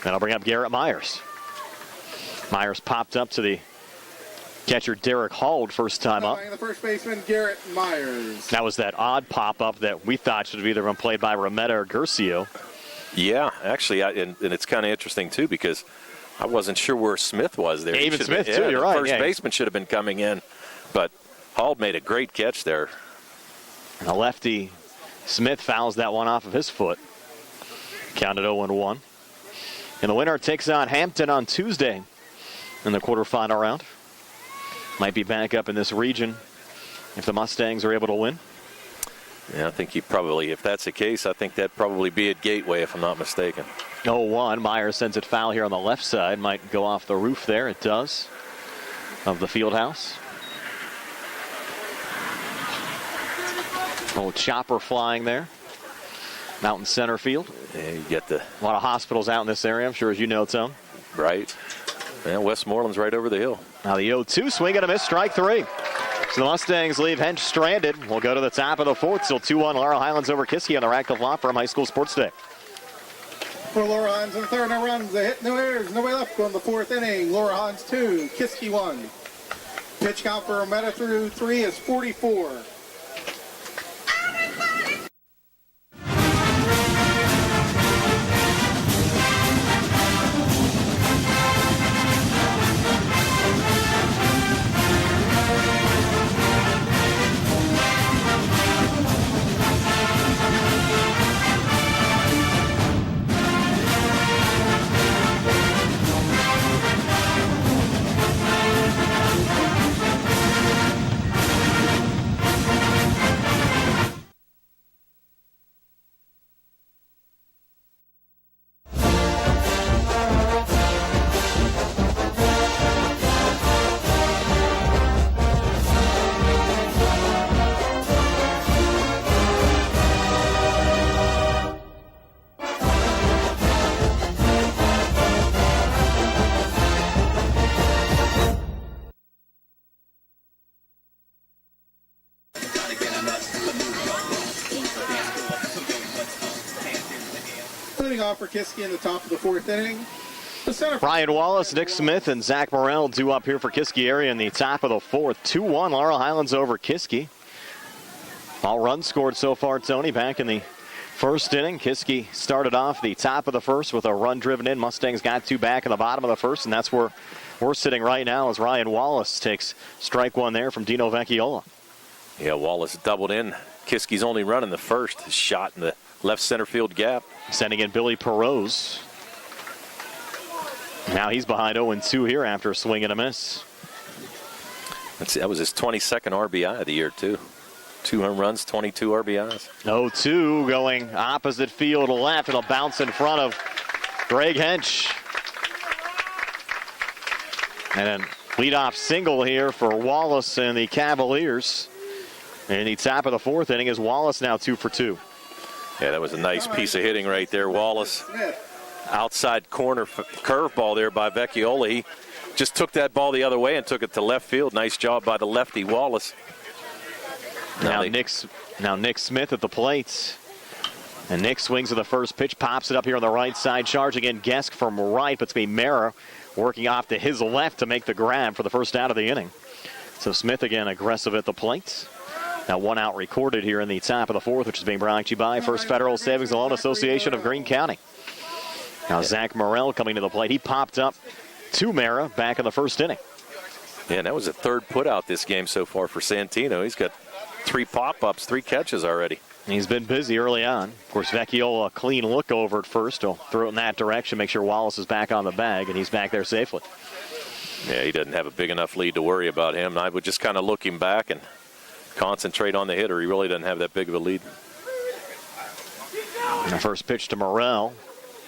That'll bring up Garrett Myers. Myers popped up to the catcher Derek Hald first time up. The first baseman, Garrett Myers. That was that odd pop-up that we thought should have either been played by Remeda or Gercio. Yeah, actually, and it's kind of interesting, too, because I wasn't sure where Smith was there. Even Smith, too, you're right. First baseman should have been coming in, but Hall made a great catch there. And the lefty Smith fouls that one off of his foot. Counted 0-1. And the winner takes on Hampton on Tuesday in the quarterfinal round. Might be back up in this region if the Mustangs are able to win. Yeah, I think he probably, if that's the case, I think that'd probably be at Gateway if I'm not mistaken. 0-1. Myers sends it foul here on the left side. Might go off the roof there. It does. Of the field house. Old chopper flying there. Mountain center field. Yeah, you get the... A lot of hospitals out in this area, I'm sure, as you know, Tom. Right. Yeah, Westmoreland's right over the hill. Now the 0-2 swing and a miss, strike three. So the Mustangs leave Hench stranded. We'll go to the top of the fourth. Still 2-1 Laurel Highlands over Kiski on the Radcliffe Law Firm High School Sports Day. For Laurel Highlands in the third, no runs, a hit, no errors, nobody left. Going the fourth inning. Laurel Highlands 2, Kiski 1. Pitch count for Rometta through 3 is 44. Leading off for Kiski in the top of the fourth inning. The center. Ryan Wallace, Nick Smith, and Zach Morrell due up here for Kiski area in the top of the fourth. 2-1 Laurel Highlands over Kiski. All runs scored so far, Tony, back in the first inning. Kiski started off the top of the first with a run driven in. Mustangs got 2 back in the bottom of the first, and that's where we're sitting right now as Ryan Wallace takes strike one there from Dino Vecchiola. Yeah, Wallace doubled in. Kiski's only run in the first. His shot in the left center field gap. Sending in Billy Perot. Now he's behind 0-2 here after a swing and a miss. That was his 22nd RBI of the year, too. 2 home runs, 22 RBIs. 0-2 going opposite field left. It'll bounce in front of Greg Hench. And then leadoff single here for Wallace and the Cavaliers. In the top of the fourth inning is Wallace now 2 for 2. Yeah, that was a nice piece of hitting right there. Wallace, outside corner curveball there by Vecchiola. He just took that ball the other way and took it to left field. Nice job by the lefty Wallace. Now Nick Smith at the plate. And Nick swings at the first pitch, pops it up here on the right side. Charging in Gesk from right, but it's going to be Mara working off to his left to make the grab for the first out of the inning. So Smith again aggressive at the plate. Now 1 out recorded here in the top of the fourth, which is being brought to you by First Federal Savings and Loan Association of Greene County. Now Zach Morrell coming to the plate. He popped up to Mara back in the first inning. Yeah, and that was a third putout this game so far for Santino. He's got 3 pop-ups, 3 catches already. He's been busy early on. Of course, Vecchiola, a clean look over at first. He'll throw it in that direction, make sure Wallace is back on the bag, and he's back there safely. Yeah, he doesn't have a big enough lead to worry about him. I would just kind of look him back and concentrate on the hitter. He really doesn't have that big of a lead. The first pitch to Morrell,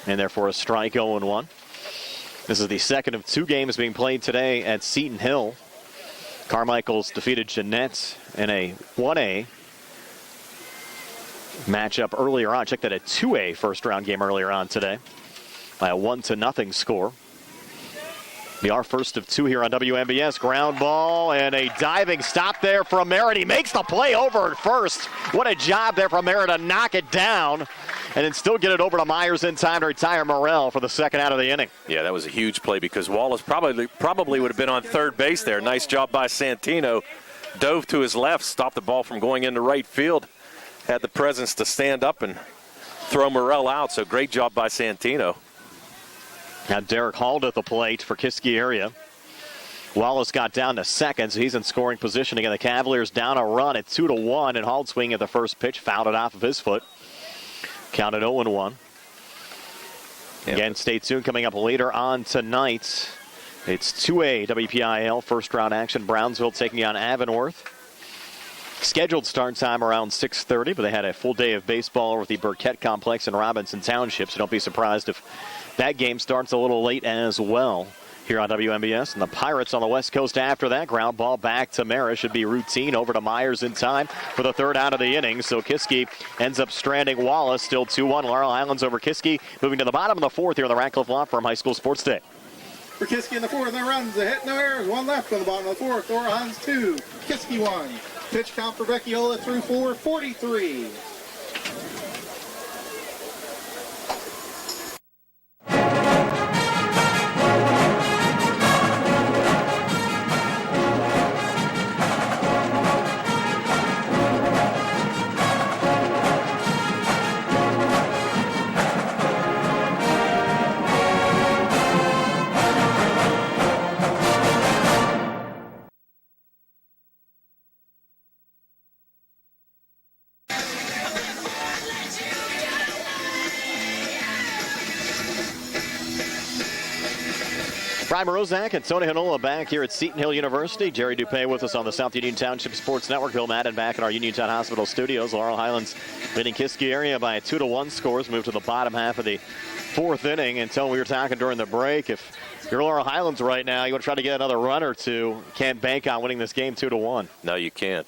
and therefore a strike 0-1. This is the second of 2 games being played today at Seton Hill. Carmichael's defeated Jeanette in a 1A matchup earlier on. Check that, a 2A first-round game earlier on today by a 1-0 score. Be our first of 2 here on WMBS. Ground ball and a diving stop there from Merritt. He makes the play over at first. What a job there from Merritt to knock it down and then still get it over to Myers in time to retire Morrell for the second out of the inning. Yeah, that was a huge play because Wallace probably would have been on third base there. Nice job by Santino. Dove to his left, stopped the ball from going into right field. Had the presence to stand up and throw Morrell out, so great job by Santino. Now Derek Hall at the plate for Kiski area. Wallace got down to second, so he's in scoring position. Again, the Cavaliers down a run at 2-1, and Hall swinging at the first pitch, fouled it off of his foot. Counted 0-1. Again, stay tuned. Coming up later on tonight, it's 2A WPIAL first round action. Brownsville taking on Avonworth. Scheduled start time around 6:30, but they had a full day of baseball over at the Burkett Complex in Robinson Township, so don't be surprised if that game starts a little late as well here on WMBS. And the Pirates on the West Coast after that. Ground ball back to Mara. Should be routine. Over to Myers in time for the third out of the inning. So Kiski ends up stranding Wallace. Still 2-1. Laurel Highlands over Kiski. Moving to the bottom of the fourth here on the Ratcliffe Law Firm High School Sports Day. For Kiski in the fourth, no runs, a hit, no errors, one left on the bottom of the fourth. Laurel Highlands 2, Kiski 1. Pitch count for Vecchiola through 4:43. Brian Morozak and Tony Hanola back here at Seton Hill University. Jerry Dupay with us on the South Union Township Sports Network. Bill Madden back in our Uniontown Hospital studios. Laurel Highlands leading Kiski area by a 2-1 scores. Move to the bottom half of the fourth inning. Until we were talking during the break, if you're Laurel Highlands right now, you want to try to get another run or two. Can't bank on winning this game 2-1. No, you can't.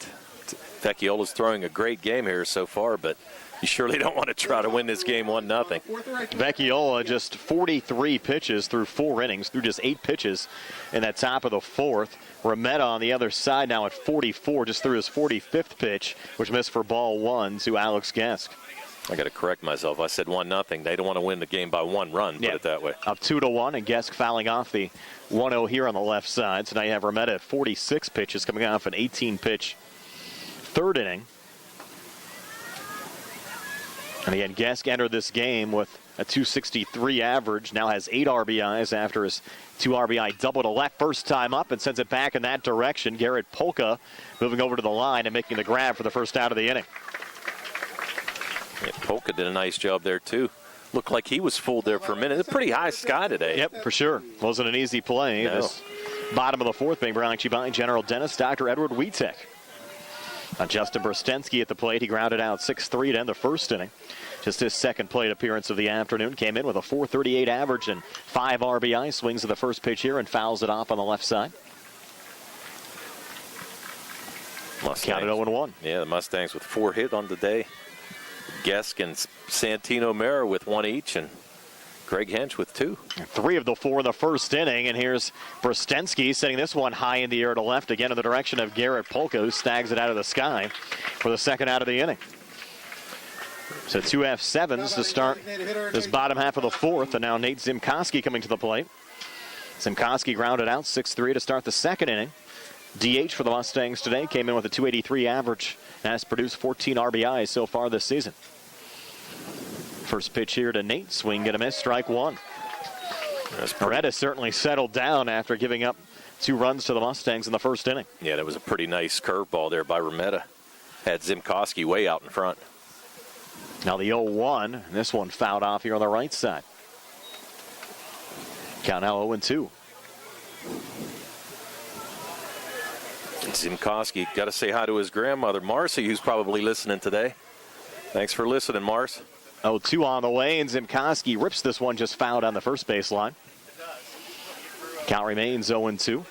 Vecchiola's throwing a great game here so far, but you surely don't want to try to win this game 1-0. Vecchiola just 43 pitches through 4 innings, through just 8 pitches in that top of the fourth. Remetta on the other side now at 44, just threw his 45th pitch, which missed for ball 1 to Alex Gesk. I got to correct myself. I said 1-0. They don't want to win the game by 1 run, put it that way. Up 2-1, and Gesk fouling off the 1-0 here on the left side. So now you have Remetta at 46 pitches coming off an 18-pitch third inning. And again, Gesk entered this game with a .263 average. Now has 8 RBIs after his 2 RBI double to left first time up and sends it back in that direction. Garrett Polka moving over to the line and making the grab for the first out of the inning. Yeah, Polka did a nice job there, too. Looked like he was fooled there for a minute. It's a pretty high sky today. Yep, for sure. Wasn't an easy play. No. This bottom of the fourth being brought to you by General Dentist Dr. Edward Wietek. Justin Brostensky at the plate. He grounded out 6-3 to end the first inning. Just his second plate appearance of the afternoon. Came in with a .438 average and 5 RBI. Swings at the first pitch here and fouls it off on the left side. Mustangs. Counted 0-1. Yeah, the Mustangs with 4 hit on the day. Gesk and Santino Mera with 1 each, and Greg Hench with 2. 3 of the 4 in the first inning, and here's Brostensky setting this one high in the air to left, again in the direction of Garrett Polka, who snags it out of the sky for the second out of the inning. So 2 F7s to start this bottom half of the fourth, and now Nate Zimkoski coming to the plate. Zimkoski grounded out 6-3 to start the second inning. DH for the Mustangs today, came in with a .283 average and has produced 14 RBIs so far this season. First pitch here to Nate. Swing and a miss. Strike 1. Moretta certainly settled down after giving up 2 runs to the Mustangs in the first inning. Yeah, that was a pretty nice curveball there by Remetta. Had Zimkoski way out in front. Now the 0-1. This one fouled off here on the right side. Count now 0-2. Zimkoski, got to say hi to his grandmother, Marcy, who's probably listening today. Thanks for listening, Mars. 0-2 on the way, and Zimkoski rips this one just fouled on the first baseline. Count remains 0-2.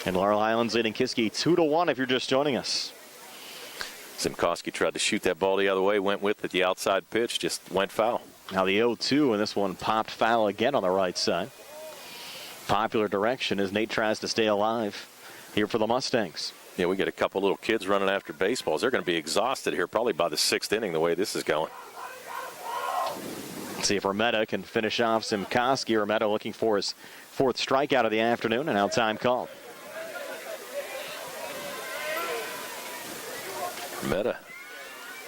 And Laurel Highlands leading Kiski 2-1 if you're just joining us. Zimkoski tried to shoot that ball the other way, went with it, the outside pitch, just went foul. Now the 0-2, and this one popped foul again on the right side. Popular direction as Nate tries to stay alive here for the Mustangs. Yeah, we get a couple little kids running after baseballs. They're going to be exhausted here probably by the 6th inning the way this is going. Let's see if Remetta can finish off Zimkoski. Remetta looking for his 4th strikeout of the afternoon, and now time called. Remetta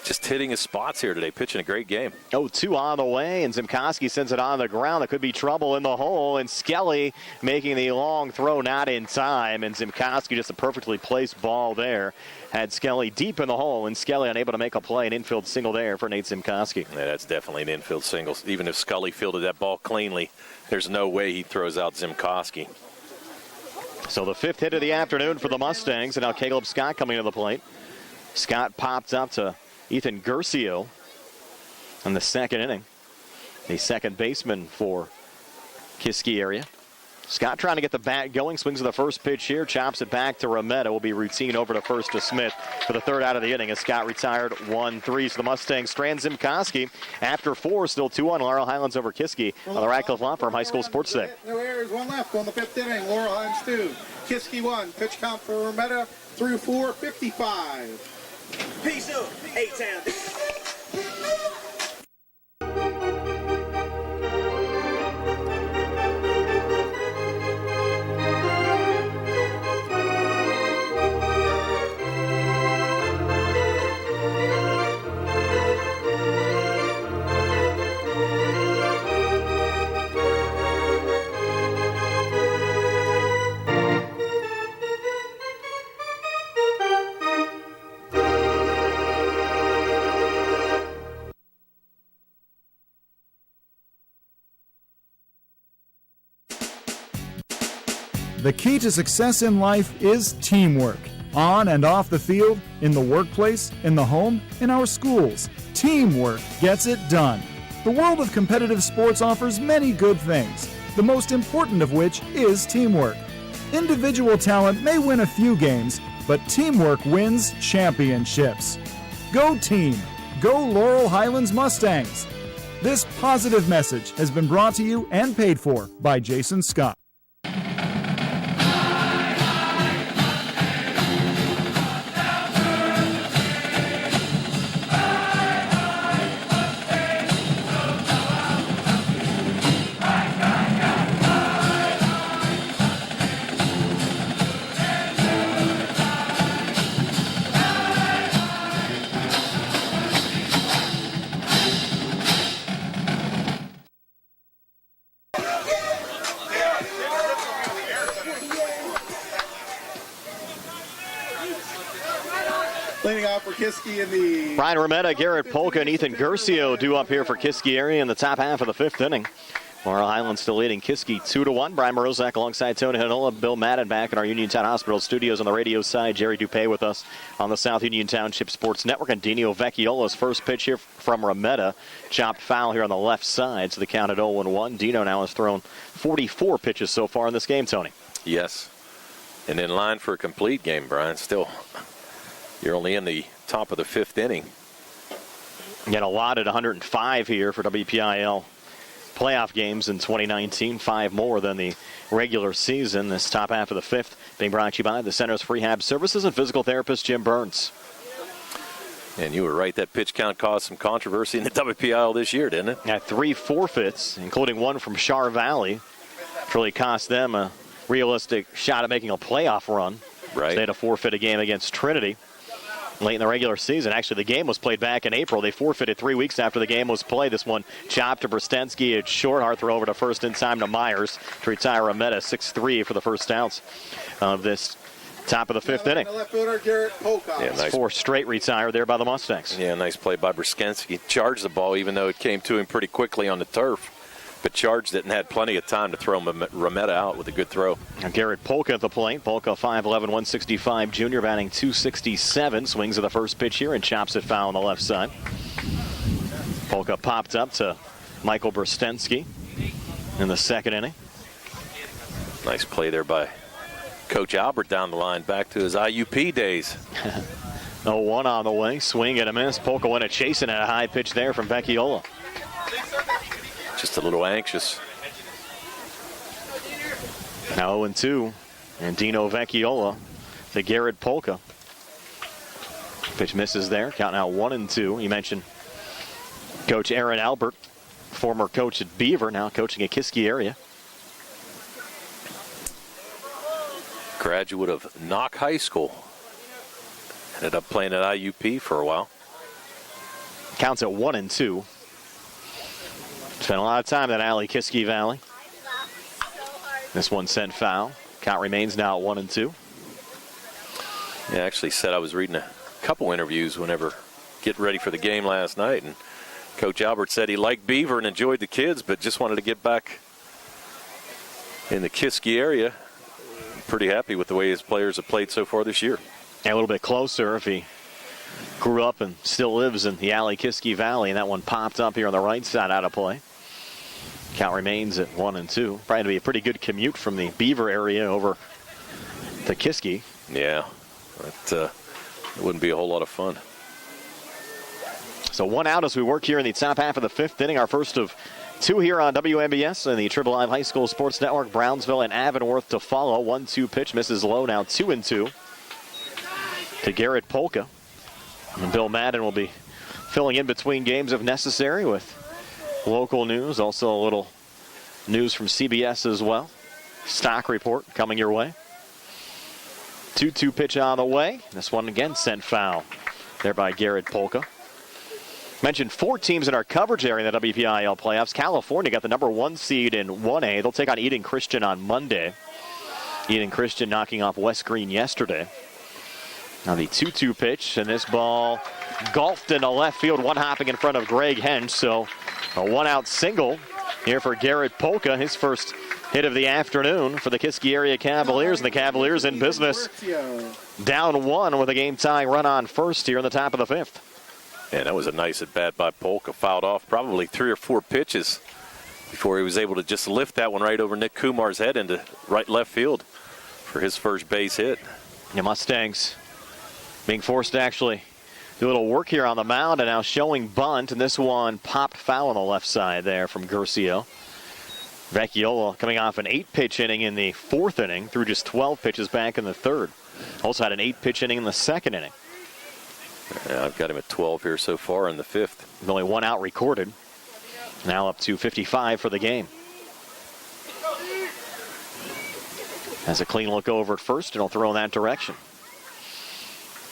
just hitting his spots here today, pitching a great game. 0-2 on the way, and Zimkoski sends it on the ground. There could be trouble in the hole, and Skelly making the long throw not in time, and Zimkoski just a perfectly placed ball there. Had Skelly deep in the hole, and Skelly unable to make a play, an infield single there for Nate Zimkoski. Yeah, that's definitely an infield single. Even if Scully fielded that ball cleanly, there's no way he throws out Zimkoski. So the 5th hit of the afternoon for the Mustangs, and now Caleb Scott coming to the plate. Scott popped up to Ethan Gercio in the 2nd inning. The second baseman for Kiski area. Scott trying to get the bat going, swings to the first pitch here, chops it back to Rometta. Will be routine over to first to Smith for the 3rd out of the inning as Scott retired 1-3. So the Mustangs strand Zimkoski after 4, still 2-1 Laurel Highlands over Kiski on the Radcliffe Law Firm High School Sports Day. No errors, 1 left on the 5th inning. Laurel Highlands 2, Kiski 1. Pitch count for Rometta through 4, 55. Peace up, A-Town. The key to success in life is teamwork. On and off the field, in the workplace, in the home, in our schools. Teamwork gets it done. The world of competitive sports offers many good things, the most important of which is teamwork. Individual talent may win a few games, but teamwork wins championships. Go team! Go Laurel Highlands Mustangs! This positive message has been brought to you and paid for by Jason Scott. Leading off for Kiski in the... Brian Rometta, Garrett Polka, and Ethan Gercio due up here for Kiski area in the top half of the 5th inning. Laurel Highlands still leading Kiski 2-1. Brian Morozak alongside Tony Hanola, Bill Madden back in our Uniontown Hospital studios on the radio side. Jerry Dupay with us on the South Union Township Sports Network. And Dino Vecchiola's first pitch here from Rometta. Chopped foul here on the left side, so the count at 0-1. Dino now has thrown 44 pitches so far in this game, Tony. Yes. And in line for a complete game, Brian. Still, you're only in the top of the 5th inning. Get allotted 105 here for WPIAL playoff games in 2019, 5 more than the regular season. This top half of the 5th being brought to you by the Center's for Rehab Services and physical therapist Jim Burns. And you were right, that pitch count caused some controversy in the WPIAL this year, didn't it? At 3 forfeits, including one from Char Valley, which really cost them a realistic shot at making a playoff run. Right. They had to forfeit a game against Trinity late in the regular season. Actually, the game was played back in April. They forfeited 3 weeks after the game was played. This one chopped to Brstensky. It's short. Hard throw over to first in time to Myers to retire Rometta 6-3 for the first outs of this top of the 5th inning. Left fielder Garrett Polka. Yeah, nice. 4 straight retired there by the Mustangs. Yeah, nice play by Brstensky. Charged the ball, even though it came to him pretty quickly on the turf. But charged it and had plenty of time to throw Rometta out with a good throw. Now Garrett Polka at the plate. Polka 5'11", 165 junior, batting .267. Swings at the first pitch here and chops it foul on the left side. Polka popped up to Michael Brstensky in the 2nd inning. Nice play there by Coach Albert down the line, back to his IUP days. 0-1 on the way. Swing and a miss. Polka went a chasing at a high pitch there from Vecchiola. Just a little anxious. Now 0-2. And Dino Vecchiola to Garrett Polka. Pitch misses there. Count now 1-2. You mentioned Coach Aaron Albert, former coach at Beaver, now coaching at Kiski area. Graduate of Knock High School. Ended up playing at IUP for a while. Counts at 1-2. Spent a lot of time in that alley, Kiski Valley. This one sent foul. Count remains now at 1-2. Yeah, I actually said I was reading a couple interviews whenever getting ready for the game last night, and Coach Albert said he liked Beaver and enjoyed the kids, but just wanted to get back in the Kiski area, pretty happy with the way his players have played so far this year. And a little bit closer if he grew up and still lives in the Kiski Valley, and that one popped up here on the right side out of play. Count remains at 1-2. Probably going to be a pretty good commute from the Beaver area over to Kiski. Yeah, that wouldn't be a whole lot of fun. So 1 out as we work here in the top half of the 5th inning. Our first of 2 here on WMBS and the Triple Live High School Sports Network. Brownsville and Avonworth to follow. 1-2 pitch misses low. Now 2-2 to Garrett Polka. And Bill Madden will be filling in between games if necessary with local news. Also a little news from CBS as well. Stock report coming your way. 2-2 pitch on the way. This one again sent foul there by Garrett Polka. Mentioned 4 teams in our coverage area in the WPIAL playoffs. California got the number 1 seed in 1A. They'll take on Eden Christian on Monday. Eden Christian knocking off West Green yesterday. Now the 2-2 pitch, and this ball golfed into left field, one hopping in front of Greg Hench. So a 1-out single here for Garrett Polka, his first hit of the afternoon for the Kiski area Cavaliers, and the Cavaliers in business. Down 1 with a game-tying run on first here in the top of the 5th. And that was a nice at-bat by Polka. Fouled off probably 3 or 4 pitches before he was able to just lift that one right over Nick Kumar's head into right left field for his first base hit. The Mustangs being forced to actually do a little work here on the mound, and now showing bunt, and this one popped foul on the left side there from Guercio. Vecchiola coming off an 8-pitch inning in the 4th inning, threw just 12 pitches back in the 3rd. Also had an 8-pitch inning in the 2nd inning. Yeah, I've got him at 12 here so far in the 5th. With only 1 out recorded. Now up to 55 for the game. Has a clean look over at first, and he'll throw in that direction.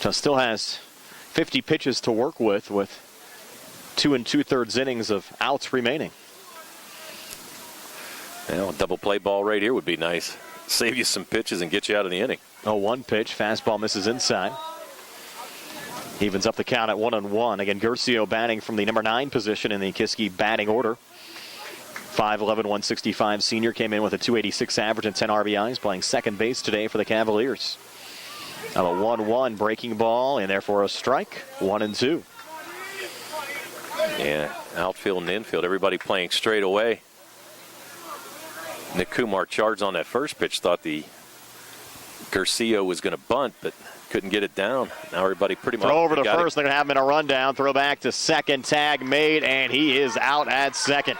So still has 50 pitches to work with 2 2/3 innings of outs remaining. Well, a double play ball right here would be nice. Save you some pitches and get you out of the inning. 0-1 pitch. Fastball misses inside. Evens up the count at 1-1. Again, Guercio batting from the number 9 position in the Kiski batting order. 5'11", 165 senior, came in with a 286 average and 10 RBIs, playing second base today for the Cavaliers. Now the 1-1 breaking ball, and therefore a strike. 1-2. Yeah, outfield and infield, everybody playing straight away. Nick Kumar charged on that first pitch, thought the Guercio was going to bunt, but couldn't get it down. Now everybody pretty much throw over to first. They're going to have him in a rundown. Throw back to second. Tag made, and he is out at second.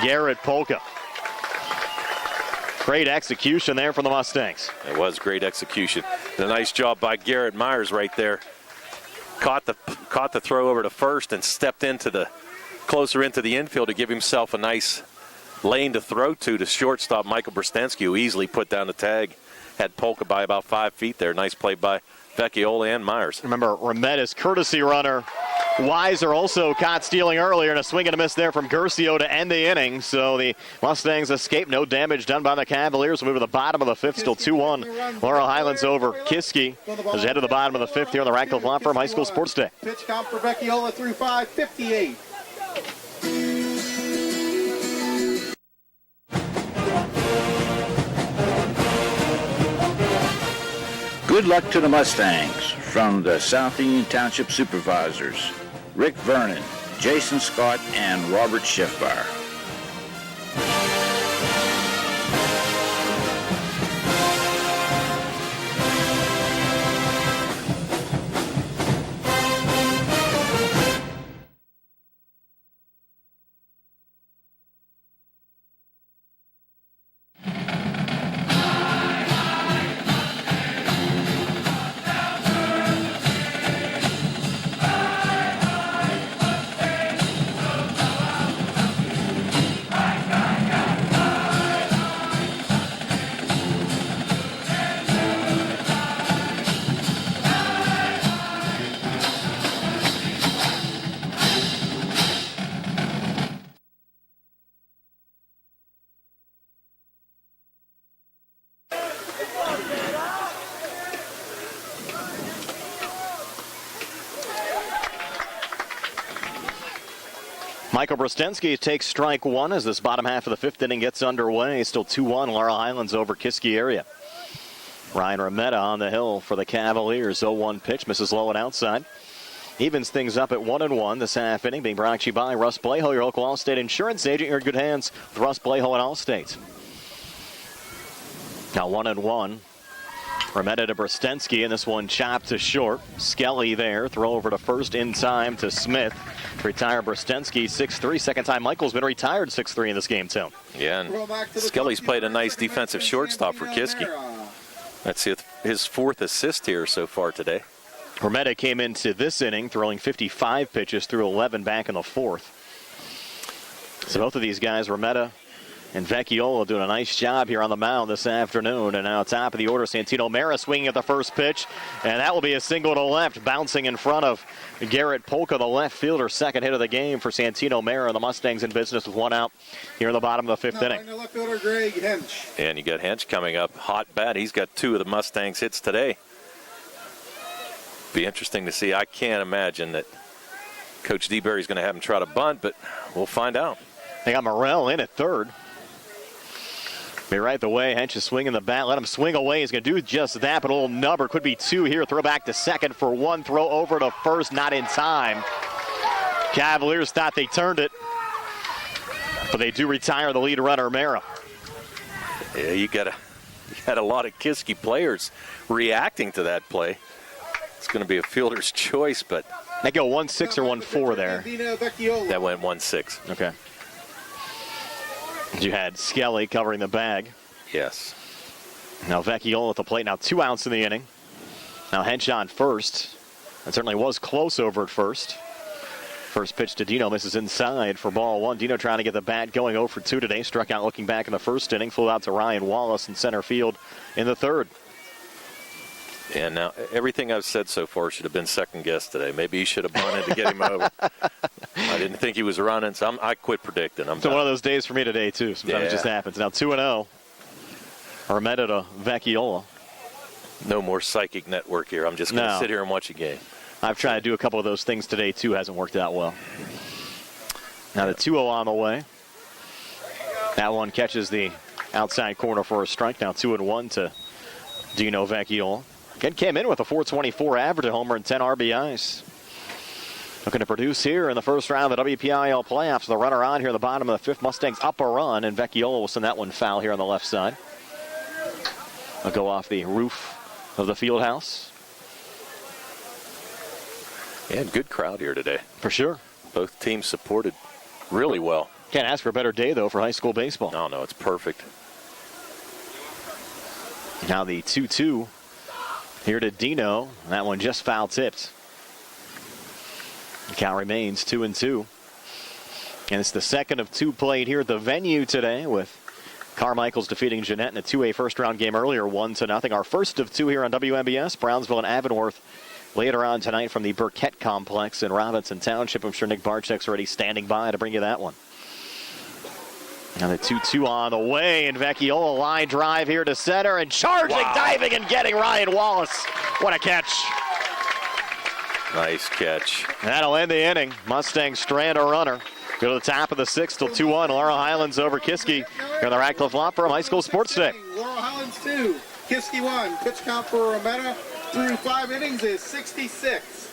Garrett Polka. Great execution there from the Mustangs. It was great execution. And a nice job by Garrett Myers right there. Caught the throw over to first and stepped closer into the infield to give himself a nice lane to throw to shortstop Michael Brostensky, who easily put down the tag. Had Polka by about 5 feet there. Nice play by Vecchiola and Myers. Remember, Remetta's courtesy runner. Weiser also caught stealing earlier, and a swing and a miss there from Guercio to end the inning. So the Mustangs escape. No damage done by the Cavaliers. We move to the bottom of the 5th, still 2-1. Laurel Highlands over Kiski as we head to the bottom of the 5th here on the Radcliffe Law Firm High School Sports Day. Pitch count for Vecchiola through 5, 58. Good luck to the Mustangs from the South Union Township Supervisors, Rick Vernon, Jason Scott, and Robert Schiffbar. Michael Brostensky takes strike 1 as this bottom half of the 5th inning gets underway. Still 2-1, Laurel Highlands over Kiski area. Ryan Remetta on the hill for the Cavaliers. 0-1 pitch, misses low and outside. Evens things up at 1-1 this half inning, being brought to you by Russ Blejo, your local Allstate insurance agent. You're in good hands with Russ Blejo and Allstate. Now 1-1. Remetta to Brostensky, and this one chopped to short. Skelly there, throw over to first in time to Smith. Retire Brostensky 6-3. Second time Michael's been retired 6-3 in this game, too. Yeah, and Skelly's played a nice defensive shortstop for Kiski. That's his fourth assist here so far today. Remetta came into this inning throwing 55 pitches through 11 back in the fourth. So both of these guys, Remetta and Vecchiola, doing a nice job here on the mound this afternoon. And now top of the order, Santino Mera swinging at the first pitch. And that will be a single to left, bouncing in front of Garrett Polka, the left fielder. Second hit of the game for Santino Mera. The Mustangs in business with one out here in the bottom of the fifth inning. Left fielder Greg Hench. And you got Hench coming up. Hot bat. He's got 2 of the Mustangs hits today. Be interesting to see. I can't imagine that Coach DeBerry's going to have him try to bunt, but we'll find out. They got Morrell in at third. Be right the way. Hench is swinging the bat. Let him swing away. He's going to do just that, but a little nubber. Could be 2 here. Throw back to second for 1. Throw over to first. Not in time. Cavaliers thought they turned it, but they do retire the lead runner, Mera. Yeah, you had a lot of Kiski players reacting to that play. It's going to be a fielder's choice, but they go 1-6 or 1-4 there. That went 1-6. Okay. You had Skelly covering the bag. Yes. Now Vecchiola at the plate. Now 2 outs in the inning. Now Hench on first. That certainly was close over at first. First pitch to Dino, misses inside for ball 1. Dino trying to get the bat going 0 for 2 today. Struck out looking back in the first inning. Flew out to Ryan Wallace in center field in the third. And now everything I've said so far should have been second guessed today. Maybe he should have bunted to get him over. I didn't think he was running, so I quit predicting. It's one of those days for me today, too. Sometimes it just happens. Now 2-0. Remetta to Vecchiola. No more psychic network here. I'm just going to sit here and watch a game. I've tried to do a couple of those things today, too. Hasn't worked out well. Now the 2-0 on the way. That one catches the outside corner for a strike. Now 2-1 to Dino Vecchiola. Again, came in with a .424 average, a homer and 10 RBIs. Looking to produce here in the first round of the WPIAL playoffs. The runner on here in the bottom of the fifth. Mustangs up a run, and Vecchiola will send that one foul here on the left side. I'll go off the roof of the field house. Yeah, good crowd here today. For sure. Both teams supported really well. Can't ask for a better day, though, for high school baseball. No, it's perfect. Now the 2-2 here to Dino. That one just foul tipped. The count remains 2-2. And it's the second of 2 played here at the venue today, with Carmichael's defeating Jeanette in a 2A first-round game earlier, 1-0. Our first of 2 here on WMBS. Brownsville and Avonworth later on tonight from the Burkett Complex in Robinson Township. I'm sure Nick Barczyk's already standing by to bring you that one. Now the 2-2 on the way, and Vecchiola line drive here to center, and charging, diving, and getting Ryan Wallace. What a catch. Nice catch. That'll end the inning. Mustangs strand a runner. Go to the top of the 6th till 2-1. Laurel Highlands over Kiski here on the Radcliffe Law Firm High School Sports Day. Laurel Highlands 2, Kiski 1. Pitch count for Remetta through 5 innings is 66.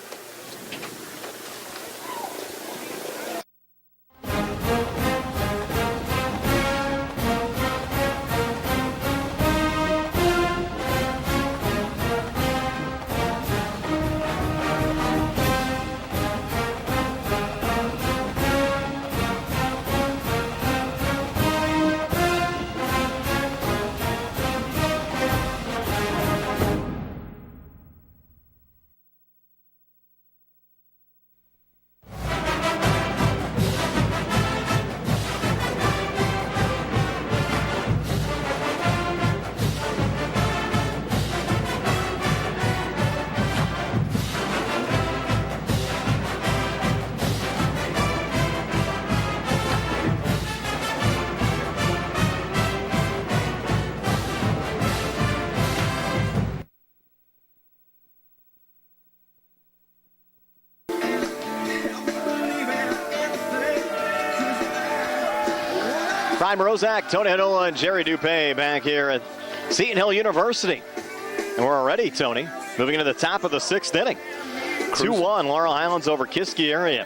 Brian Rozak, Tony Hanola, and Jerry Dupay back here at Seton Hill University. And we're already, Tony, moving into the top of the 6th inning. 2-1, Laurel Highlands over Kiski area.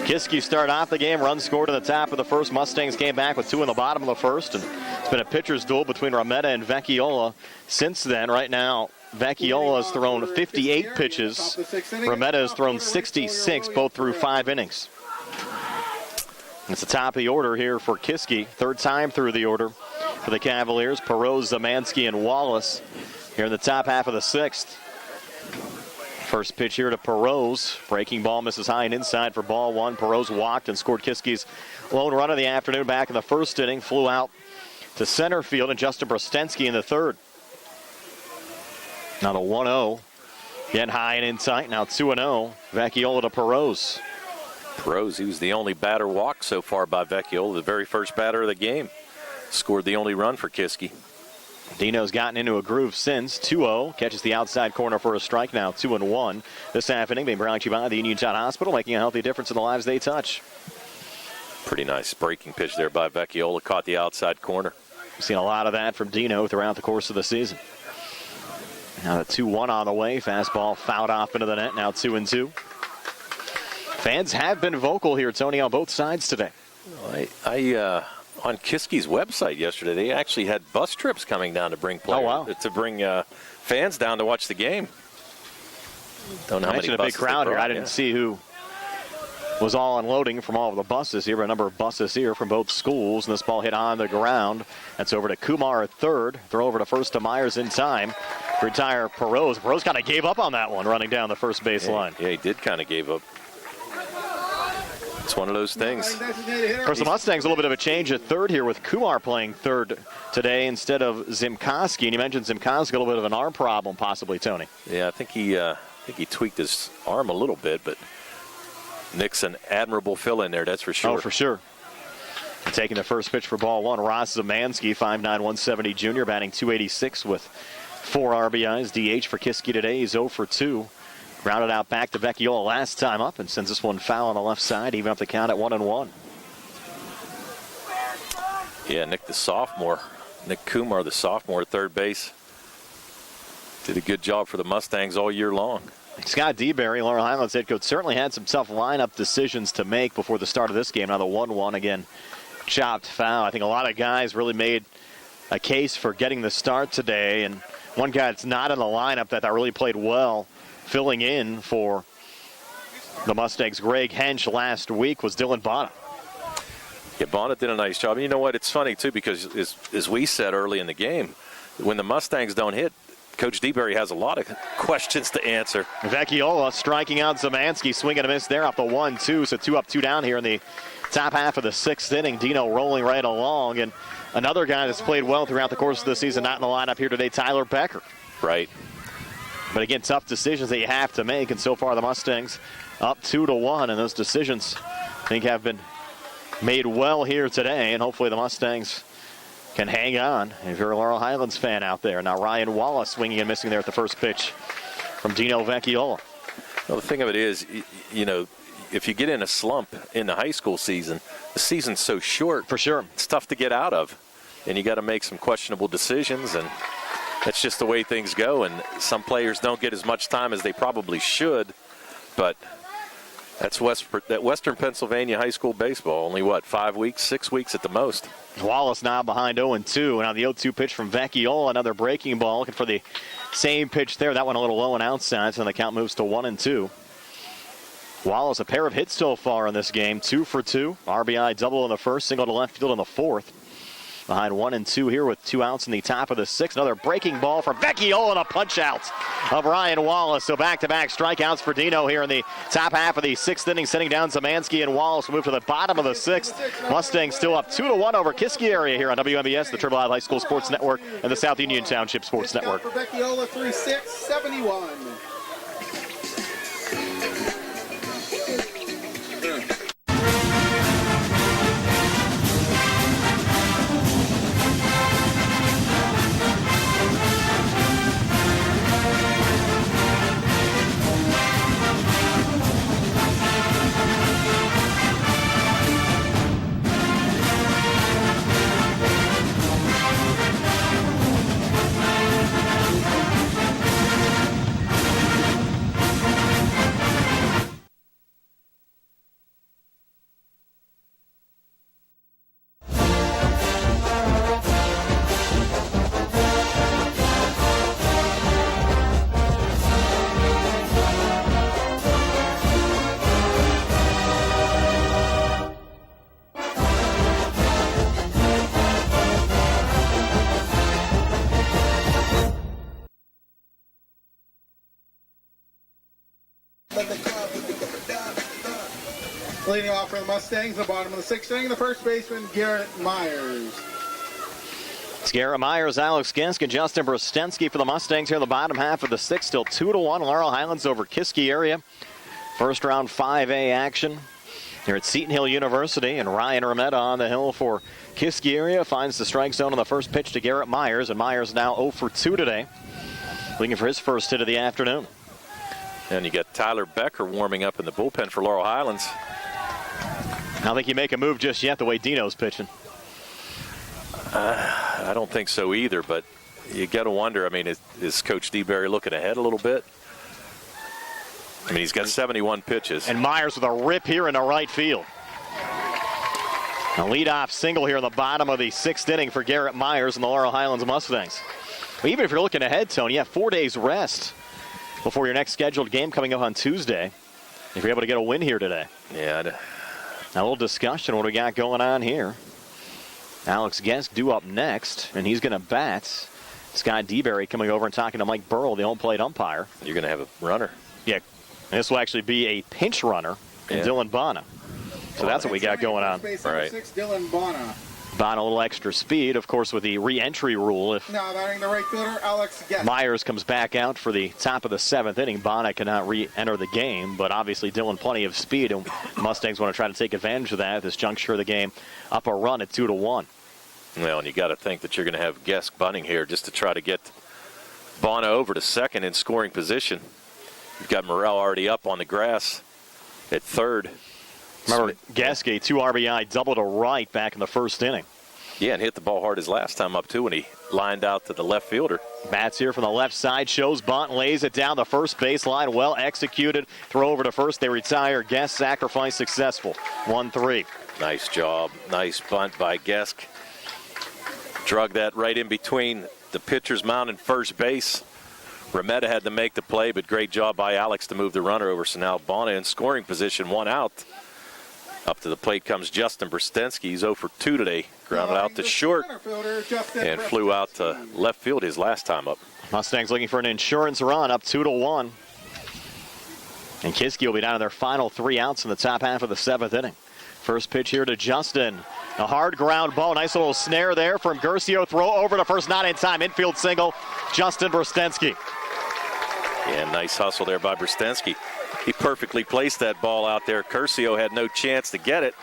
Kiski started off the game, run scored in the top of the first. Mustangs came back with 2 in the bottom of the first. And it's been a pitcher's duel between Rometta and Vecchiola since then. Right now, Vecchiola has thrown 58 pitches. Rometta has thrown 66, both through 5 innings. It's the top of the order here for Kiski. 3rd time through the order for the Cavaliers. Perot, Zamansky, and Wallace here in the top half of the 6th. First pitch here to Perot. Breaking ball misses high and inside for ball 1. Perot walked and scored Kiski's lone run of the afternoon back in the first inning. Flew out to center field, and Justin Brostensky in the 3rd. Now the 1-0. Again high and inside. Now 2-0. Vecchiola to Perot. Perot, he was the only batter walked so far by Vecchiola, the very first batter of the game. Scored the only run for Kiski. Dino's gotten into a groove since. 2-0. Catches the outside corner for a strike now. 2-1. This half inning being brought to you by the Uniontown Hospital, making a healthy difference in the lives they touch. Pretty nice breaking pitch there by Vecchiola. Caught the outside corner. We've seen a lot of that from Dino throughout the course of the season. Now the 2-1 on the way. Fastball fouled off into the net. Now 2-2. Fans have been vocal here, Tony, on both sides today. On Kiski's website yesterday, they actually had bus trips coming down to bring players, to bring fans down to watch the game. Don't know how many buses. A big crowd here. I didn't see who was all unloading from all of the buses here. A number of buses here from both schools, and this ball hit on the ground. That's over to Kumar at 3rd. Throw over to first to Myers in time. Retire Perot. Perot kind of gave up on that one, running down the first base line. Yeah, he did kind of gave up. It's one of those things. Of course, the Mustangs a little bit of a change at 3rd here with Kumar playing 3rd today instead of Zimkoski. And you mentioned Zimkoski, a little bit of an arm problem possibly, Tony. Yeah, I think he tweaked his arm a little bit, but Nick's an admirable fill in there, that's for sure. Oh, for sure. Taking the first pitch for ball 1, Ross Zamansky, 5'9", 170 junior, batting .286 with 4 RBIs. DH for Kiski today. He's 0 for 2. Grounded out back to Vecchiola last time up and sends this one foul on the left side, even up the count at 1-1. Yeah, Nick Kumar, the sophomore at 3rd base, did a good job for the Mustangs all year long. Scott DeBerry, Laurel Highlands head coach, certainly had some tough lineup decisions to make before the start of this game. Now the 1-1 again, chopped foul. I think a lot of guys really made a case for getting the start today, and one guy that's not in the lineup that really played well filling in for the Mustangs, Greg Hench, last week was Dylan Bonnet. Yeah, Bonnet did a nice job. And you know what? It's funny, too, because as we said early in the game, when the Mustangs don't hit, Coach DeBerry has a lot of questions to answer. Vecchiola striking out Zamansky, swing and a miss there off the 1-2. So 2 up, 2 down here in the top half of the 6th inning. Dino rolling right along. And another guy that's played well throughout the course of the season, not in the lineup here today, Tyler Becker. Right. But again, tough decisions that you have to make. And so far the Mustangs up 2-1. And those decisions, I think, have been made well here today. And hopefully the Mustangs can hang on if you're a Laurel Highlands fan out there. Now Ryan Wallace swinging and missing there at the first pitch from Dino Vecchiola. Well, the thing of it is, you know, if you get in a slump in the high school season, the season's so short. For sure. It's tough to get out of. And you got to make some questionable decisions, and that's just the way things go. And some players don't get as much time as they probably should, but that's Western Pennsylvania high school baseball. Only, 5 weeks, 6 weeks at the most. Wallace now behind 0-2. Now the 0-2 pitch from Vecchiola, another breaking ball. Looking for the same pitch there. That one a little low and outside, so the count moves to 1-2. Wallace, a pair of hits so far in this game. 2 for 2. RBI double in the first, single to left field in the fourth. Behind 1-2 here with 2 outs in the top of the 6th. Another breaking ball from Vecchiola and a punch out of Ryan Wallace. So back-to-back strikeouts for Dino here in the top half of the 6th inning, sending down Zamansky and Wallace. Move to the bottom of the 6th. Mustangs still up 2-1 over Kiski area here on WMBS, the Triple I High School Sports Network, and the South Union Township Sports Network. For Vecchiola, 3-6, 71. off for the Mustangs. The bottom of the 6th inning, the first baseman, Garrett Myers. It's Garrett Myers, Alex Gisk, and Justin Brostensky for the Mustangs here in the bottom half of the 6th. Still 2-1. Laurel Highlands over Kiski area. First round 5A action here at Seton Hill University. And Ryan Remeda on the hill for Kiski area. Finds the strike zone on the first pitch to Garrett Myers. And Myers now 0 for 2 today. Looking for his first hit of the afternoon. And you got Tyler Becker warming up in the bullpen for Laurel Highlands. I don't think you make a move just yet the way Dino's pitching. I don't think so either, but you got to wonder, I mean, is Coach DeBerry looking ahead a little bit? I mean, he's got 71 pitches. And Myers with a rip here in the right field. A leadoff single here in the bottom of the 6th inning for Garrett Myers and the Laurel Highlands Mustangs. But even if you're looking ahead, Tony, you have 4 days rest before your next scheduled game coming up on Tuesday. If you're able to get a win here today. Yeah. Now a little discussion, what do we got going on here? Alex Gisk due up next, and he's going to bat. Scott DeBerry coming over and talking to Mike Burrell, the home plate umpire. You're going to have a runner. Yeah, this will actually be a pinch runner in Dylan Bonner. So that's what we got going on. Right. 6, Dylan Bonner. Bonner a little extra speed, of course, with the re-entry rule. If now batting the right fielder, Alex Gisk. Myers comes back out for the top of the 7th inning, Bonner cannot re-enter the game, but obviously Dylan plenty of speed, and Mustangs want to try to take advantage of that at this juncture of the game. Up a run at 2-1. Well, and you got to think that you're going to have Gisk bunting here just to try to get Bonner over to second in scoring position. You've got Morrell already up on the grass at third. Remember, Gisk, a 2 RBI double to right back in the 1st inning. Yeah, and hit the ball hard his last time up, too, when he lined out to the left fielder. Bats here from the left side, shows bunt, lays it down the first baseline. Well executed. Throw over to first. They retire. Gisk sacrifice successful. 1-3. Nice job. Nice bunt by Gisk. Drug that right in between the pitcher's mound and first base. Remeda had to make the play, but great job by Alex to move the runner over. So now Bonner in scoring position, 1 out. Up to the plate comes Justin Brostensky. He's 0 for 2 today. Grounded out to short and flew out to left field his last time up. Mustangs looking for an insurance run, up 2-1. And Kiski will be down to their final 3 outs in the top half of the 7th inning. First pitch here to Justin. A hard ground ball. Nice little snare there from Gercio. Throw over to first, not in time. Infield single. Justin Brostensky. Yeah, nice hustle there by Brostensky. He perfectly placed that ball out there. Curcio had no chance to get it.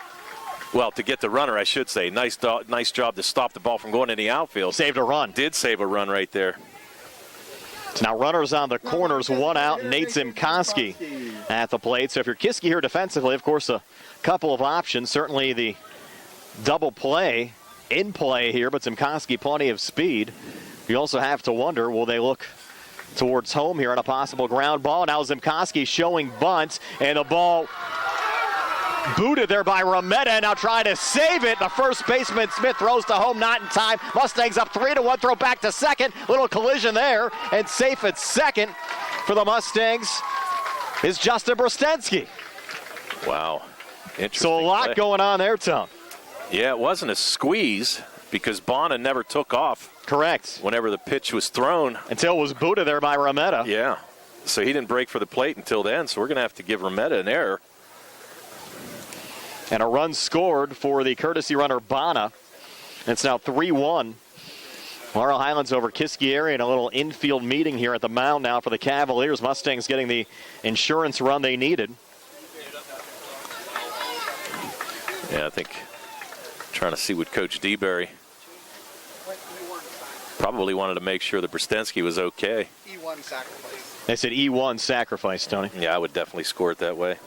Well, to get the runner, I should say. Nice job to stop the ball from going in the outfield. Saved a run. Did save a run right there. So now runners on the corners, 1 out. Nate Zimkoski at the plate. So if you're Kiski here defensively, of course, a couple of options. Certainly the double play in play here, but Zimkoski plenty of speed. You also have to wonder, will they look towards home here on a possible ground ball? Now Zimkoski showing bunt, and the ball booted there by Remeda. Now trying to save it. The first baseman Smith throws to home, not in time. Mustangs up 3-1. Throw back to second. Little collision there, and safe at second for the Mustangs is Justin Brostensky. Wow. Interesting. So a lot going on there, Tom. Yeah, it wasn't a squeeze because Bonner never took off. Correct. Whenever the pitch was thrown. Until it was booted there by Remeda. Yeah. So he didn't break for the plate until then, so we're going to have to give Remeda an error. And a run scored for the courtesy runner Bonner. It's now 3-1. Laurel Highlands over Kiski area, and a little infield meeting here at the mound now for the Cavaliers. Mustangs getting the insurance run they needed. Yeah, I think trying to see what Coach DeBerry probably wanted to make sure that Brostensky was okay. E1 sacrifice. They said E1 sacrifice, Tony. Yeah, I would definitely score it that way.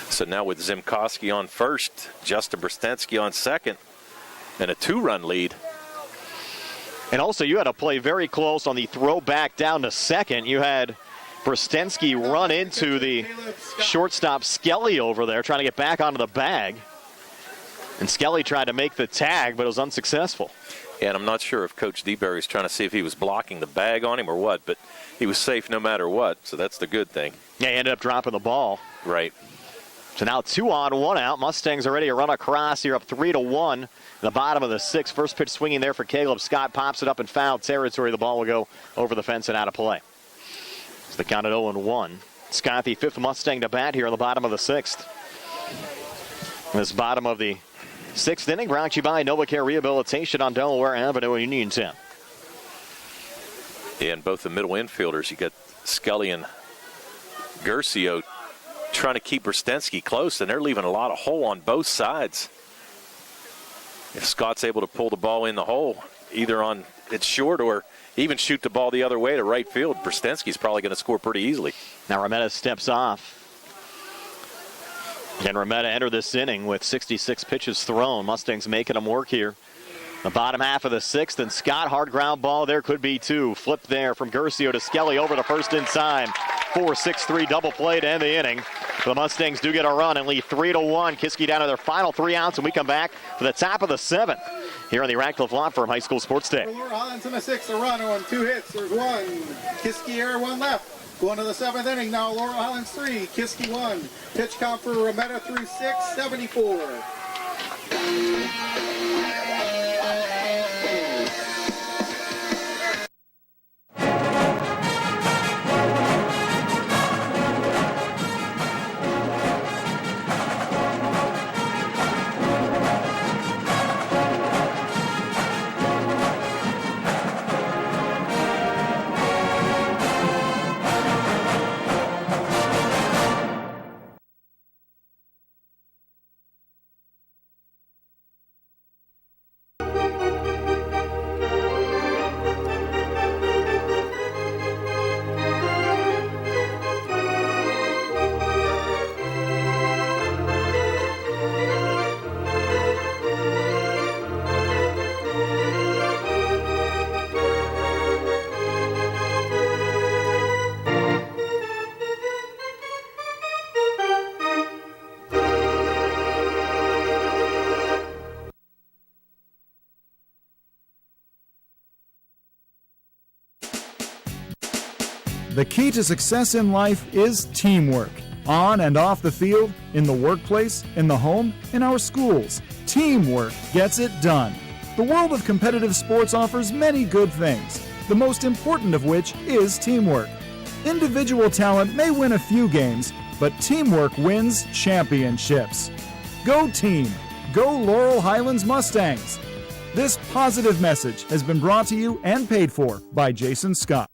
So now with Zimkoski on first, Justin Brostensky on second, and a 2-run lead. And also, you had to play very close on the throw back down to second. You had Brostensky run into the shortstop Skelly over there, trying to get back onto the bag. And Skelly tried to make the tag, but it was unsuccessful. And I'm not sure if Coach DeBerry was trying to see if he was blocking the bag on him or what, but he was safe no matter what, so that's the good thing. Yeah, he ended up dropping the ball. Right. So now 2 on, 1 out. Mustangs are ready to run across here, up 3-1 in the bottom of the 6th. First pitch swinging there for Caleb Scott. Pops it up in foul territory. The ball will go over the fence and out of play. So the count at 0-1. Scott, the 5th Mustang to bat here in the bottom of the 6th. This bottom of the 6th inning brought to you by NovaCare Rehabilitation on Delaware Avenue in Uniontown. And both the middle infielders, you got Scully and Gercio trying to keep Brstensky close, and they're leaving a lot of hole on both sides. If Scott's able to pull the ball in the hole, either on it's short or even shoot the ball the other way to right field, Brstensky's probably going to score pretty easily. Now Remeta steps off. And Remeta entered this inning with 66 pitches thrown. Mustangs making him work here. The bottom half of the 6th, and Scott, hard ground ball. There could be 2. Flip there from Gercio to Skelly over to first in time. 4-6-3 double play to end the inning. The Mustangs do get a run and lead 3-1. Kiski down to their final 3 outs, and we come back for the top of the 7th here on the Ratcliffe Law Firm High School Sports Day. Laurel Highlands in the 6th, a run on 2 hits. There's 1. Kiski error, 1 left. Going to the 7th inning now. Laurel Highlands 3, Kiski 1. Pitch count for Remeta through 6, 74. The key to success in life is teamwork. On and off the field, in the workplace, in the home, in our schools. Teamwork gets it done. The world of competitive sports offers many good things, the most important of which is teamwork. Individual talent may win a few games, but teamwork wins championships. Go team! Go Laurel Highlands Mustangs! This positive message has been brought to you and paid for by Jason Scott.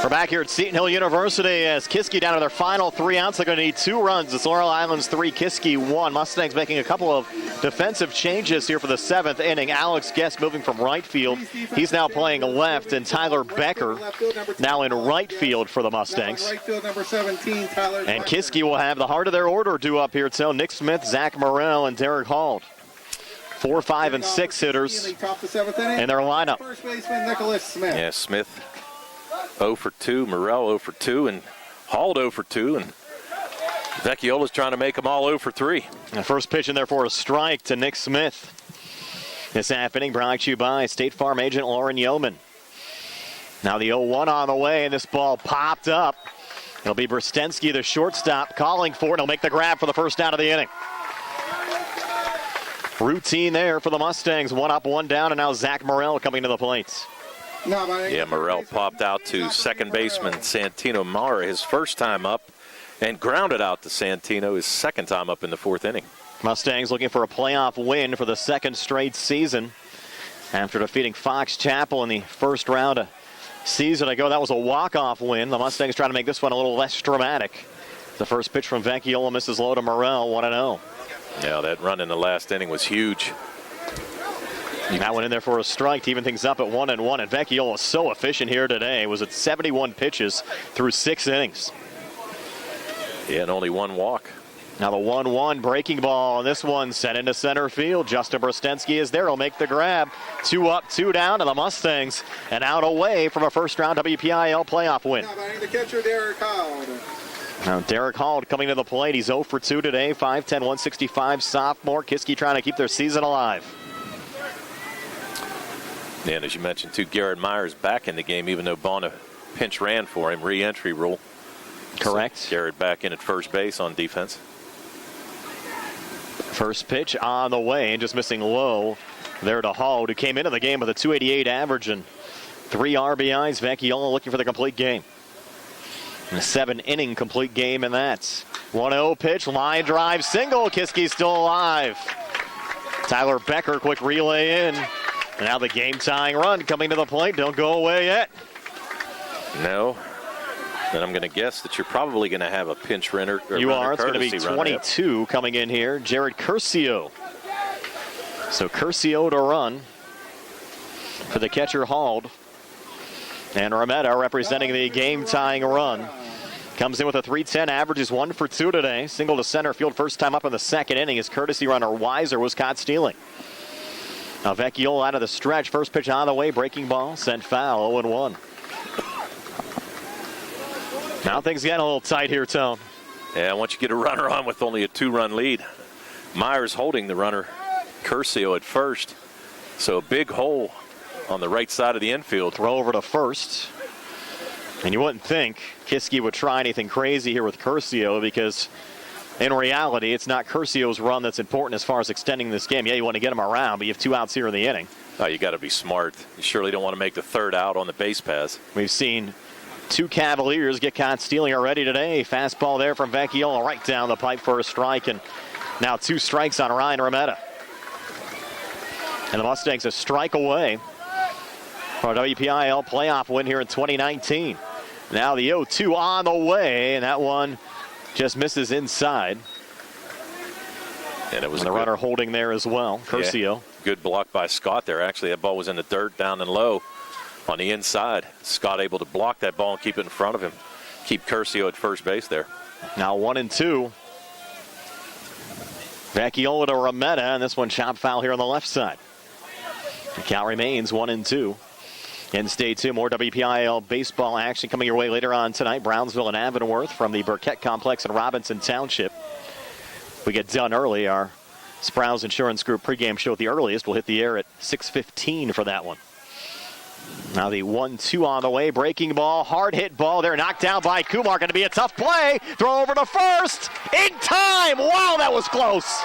Back here at Seton Hill University as Kiski down to their final 3 outs. They're going to need 2 runs. It's Laurel Highlands 3, Kiski 1. Mustangs making a couple of defensive changes here for the 7th inning. Alex Guest moving from right field. He's now playing left, and Tyler Becker now in right field for the Mustangs. Right field number 17, Tyler. And Kiski will have the heart of their order due up here. So Nick Smith, Zach Morrell, and Derek Hall. 4, 5, and 6 hitters in their lineup. First baseman Nicholas Smith. Yeah, Smith 0 for 2, Morrell 0 for 2, and Hall 0 for 2, and Vecchiola's trying to make them all 0 for 3. The first pitch in there for a strike to Nick Smith. This half inning brought to you by State Farm agent Lauren Yeoman. Now the 0-1 on the way, and this ball popped up. It'll be Brstensky, the shortstop, calling for it. He'll make the grab for the first out of the inning. Routine there for the Mustangs. 1 up, 1 down, and now Zach Morrell coming to the plate. Yeah, Morrell popped out to second baseman Santino Mara his first time up and grounded out to Santino his second time up in the 4th inning. Mustangs looking for a playoff win for the 2nd straight season. After defeating Fox Chapel in the first round a season ago, that was a walk-off win. The Mustangs trying to make this one a little less dramatic. The first pitch from Vecchiola misses low to Morrell, 1-0. Yeah, that run in the last inning was huge. That went in there for a strike to even things up at 1-1. And Vecchiola was so efficient here today. It was at 71 pitches through 6 innings. Yeah, and only 1 walk. Now the 1-1 breaking ball, and this one set into center field. Justin Brstensky is there. He'll make the grab. 2 up, 2 down to the Mustangs, and out away from a first-round WPIAL playoff win. The catcher, Derek Hall. Now Derek Hall coming to the plate. He's 0 for 2 today. 5'10", 165 sophomore. Kiski trying to keep their season alive. And as you mentioned, too, Garrett Myers back in the game, even though Bona pinch ran for him. Re-entry rule. Correct. So Garrett back in at first base on defense. First pitch on the way and just missing low there to Hall, who came into the game with a 288 average and 3 RBIs. Vecchiola looking for the complete game. And a 7-inning complete game in that. 1-0 pitch, line drive, single. Kiski's still alive. Tyler Becker, quick relay in. And now the game-tying run coming to the plate. Don't go away yet. No. Then I'm going to guess that you're probably going to have a pinch runner. You are. It's going to be 22 coming in here. Jared Curcio. So Curcio to run for the catcher Hall. And Rometta representing the game-tying run. Comes in with a 310, averages 1 for 2 today. Single to center field first time up in the second inning. His courtesy runner Weiser was caught stealing. Now Vecchiola out of the stretch. First pitch on the way. Breaking ball. Sent foul. 0-1. Now things getting a little tight here, Tone. Yeah, once you get a runner on with only a 2-run lead. Myers holding the runner. Curcio at first. So a big hole on the right side of the infield. Throw over to first. And you wouldn't think Kiski would try anything crazy here with Curcio, because in reality, it's not Curcio's run that's important as far as extending this game. Yeah, you want to get him around, but you have 2 outs here in the inning. Oh, you got to be smart. You surely don't want to make the 3rd out on the base pass. We've seen 2 Cavaliers get caught stealing already today. Fastball there from Vecchiola right down the pipe for a strike, and now 2 strikes on Ryan Rometta. And the Mustangs a strike away for a WPIAL playoff win here in 2019. Now the 0-2 on the way, and that one just misses inside. And it was the runner holding there as well, Curcio. Yeah, good block by Scott there. Actually, that ball was in the dirt, down and low on the inside. Scott able to block that ball and keep it in front of him. Keep Curcio at first base there. Now 1-2. Vecchiola to Rometta, and this one chop foul here on the left side. The count remains 1-2. And stay tuned. More WPIAL baseball action coming your way later on tonight. Brownsville and Avonworth from the Burkett Complex in Robinson Township. We get done early. Our Sprouse Insurance Group pregame show at the earliest will hit the air at 6:15 for that one. Now the 1-2 on the way. Breaking ball. Hard hit ball there. Knocked down by Kumar. Going to be a tough play. Throw over to first. In time. Wow, that was close.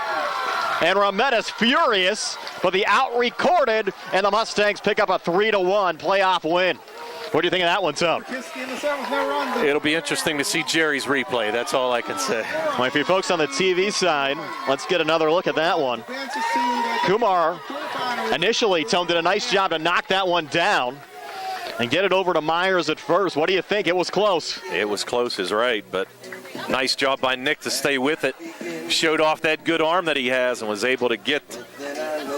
And Rometta's furious, but the out recorded, and the Mustangs pick up a 3-1 playoff win. What do you think of that one, Tom? It'll be interesting to see Jerry's replay. That's all I can say. Well, for you folks on the TV side, let's get another look at that one. Kumar initially, Tom, did a nice job to knock that one down and get it over to Myers at first. What do you think? It was close. It was close is right, but nice job by Nick to stay with it. Showed off that good arm that he has and was able to get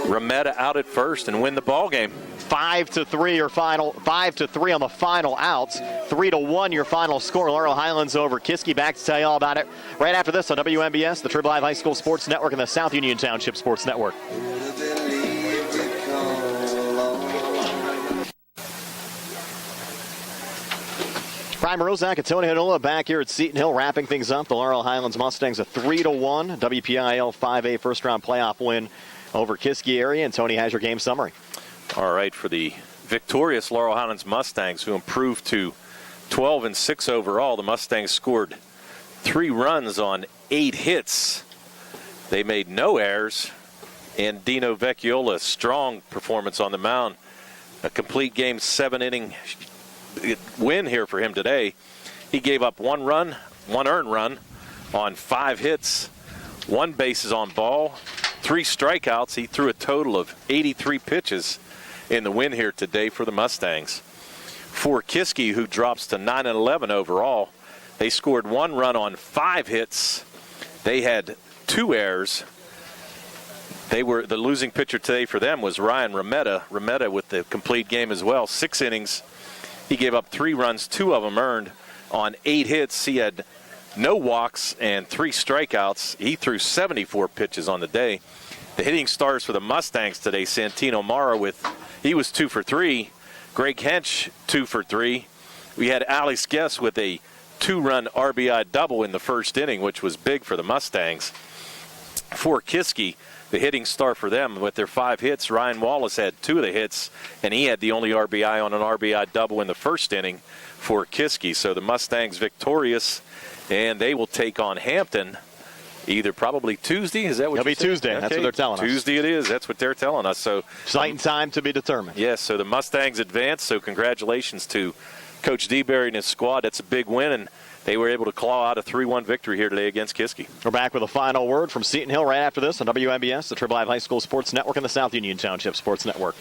Rometta out at first and win the ball game. 5-3 your final. 5-3 on the final outs. 3-1 your final score. Laurel Highlands over Kiski. Back to tell you all about it right after this on WMBS, the Triple Live High School Sports Network, and the South Union Township Sports Network. Brian Morozak and Tony Hanola back here at Seton Hill, wrapping things up. The Laurel Highlands Mustangs a 3-1 WPIAL 5A first-round playoff win over Kiski area. And Tony has your game summary. All right, for the victorious Laurel Highlands Mustangs, who improved to 12-6 overall, the Mustangs scored 3 runs on 8 hits. They made no errors, and Dino Vecchiola, strong performance on the mound. A complete game, 7-inning win here for him today. He gave up 1 run, 1 earned run on 5 hits, 1 bases on ball, 3 strikeouts. He threw a total of 83 pitches in the win here today for the Mustangs. For Kiski, who drops to 9-11 overall, they scored 1 run on 5 hits. They had 2 errors. The losing pitcher today for them was Ryan Rometta. Rometta with the complete game as well, 6 innings. He gave up 3 runs, 2 of them earned on 8 hits. He had no walks and 3 strikeouts. He threw 74 pitches on the day. The hitting stars for the Mustangs today, Santino Mara he was 2 for 3. Greg Hench, 2 for 3. We had Alex Guess with a 2-run RBI double in the first inning, which was big for the Mustangs. For Kiski, the hitting star for them with their 5 hits, Ryan Wallace had 2 of the hits, and he had the only RBI on an RBI double in the first inning for Kiski. So the Mustangs victorious, and they will take on Hampton either probably Tuesday. Is that what It'll be Tuesday. Okay. That's what they're telling us. Tuesday it is. That's what they're telling us. So exciting time to be determined. Yes, so the Mustangs advance. So congratulations to Coach DeBerry and his squad. That's a big win, and they were able to claw out a 3-1 victory here today against Kiski. We're back with a final word from Seton Hill right after this on WIBS, the Triple I High School Sports Network, and the South Union Township Sports Network.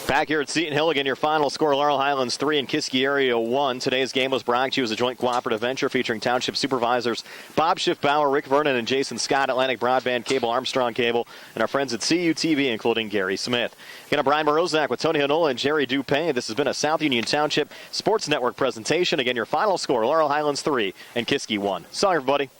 Back here at Seton Hill, again, your final score, Laurel Highlands 3 and Kiski Area 1. Today's game was brought to you as a joint cooperative venture featuring Township Supervisors Bob Schiffbauer, Rick Vernon, and Jason Scott, Atlantic Broadband Cable, Armstrong Cable, and our friends at CUTV, including Gary Smith. Again, I'm Brian Morozak with Tony Hanola and Jerry Dupay. This has been a South Union Township Sports Network presentation. Again, your final score, Laurel Highlands 3 and Kiski 1. So, everybody.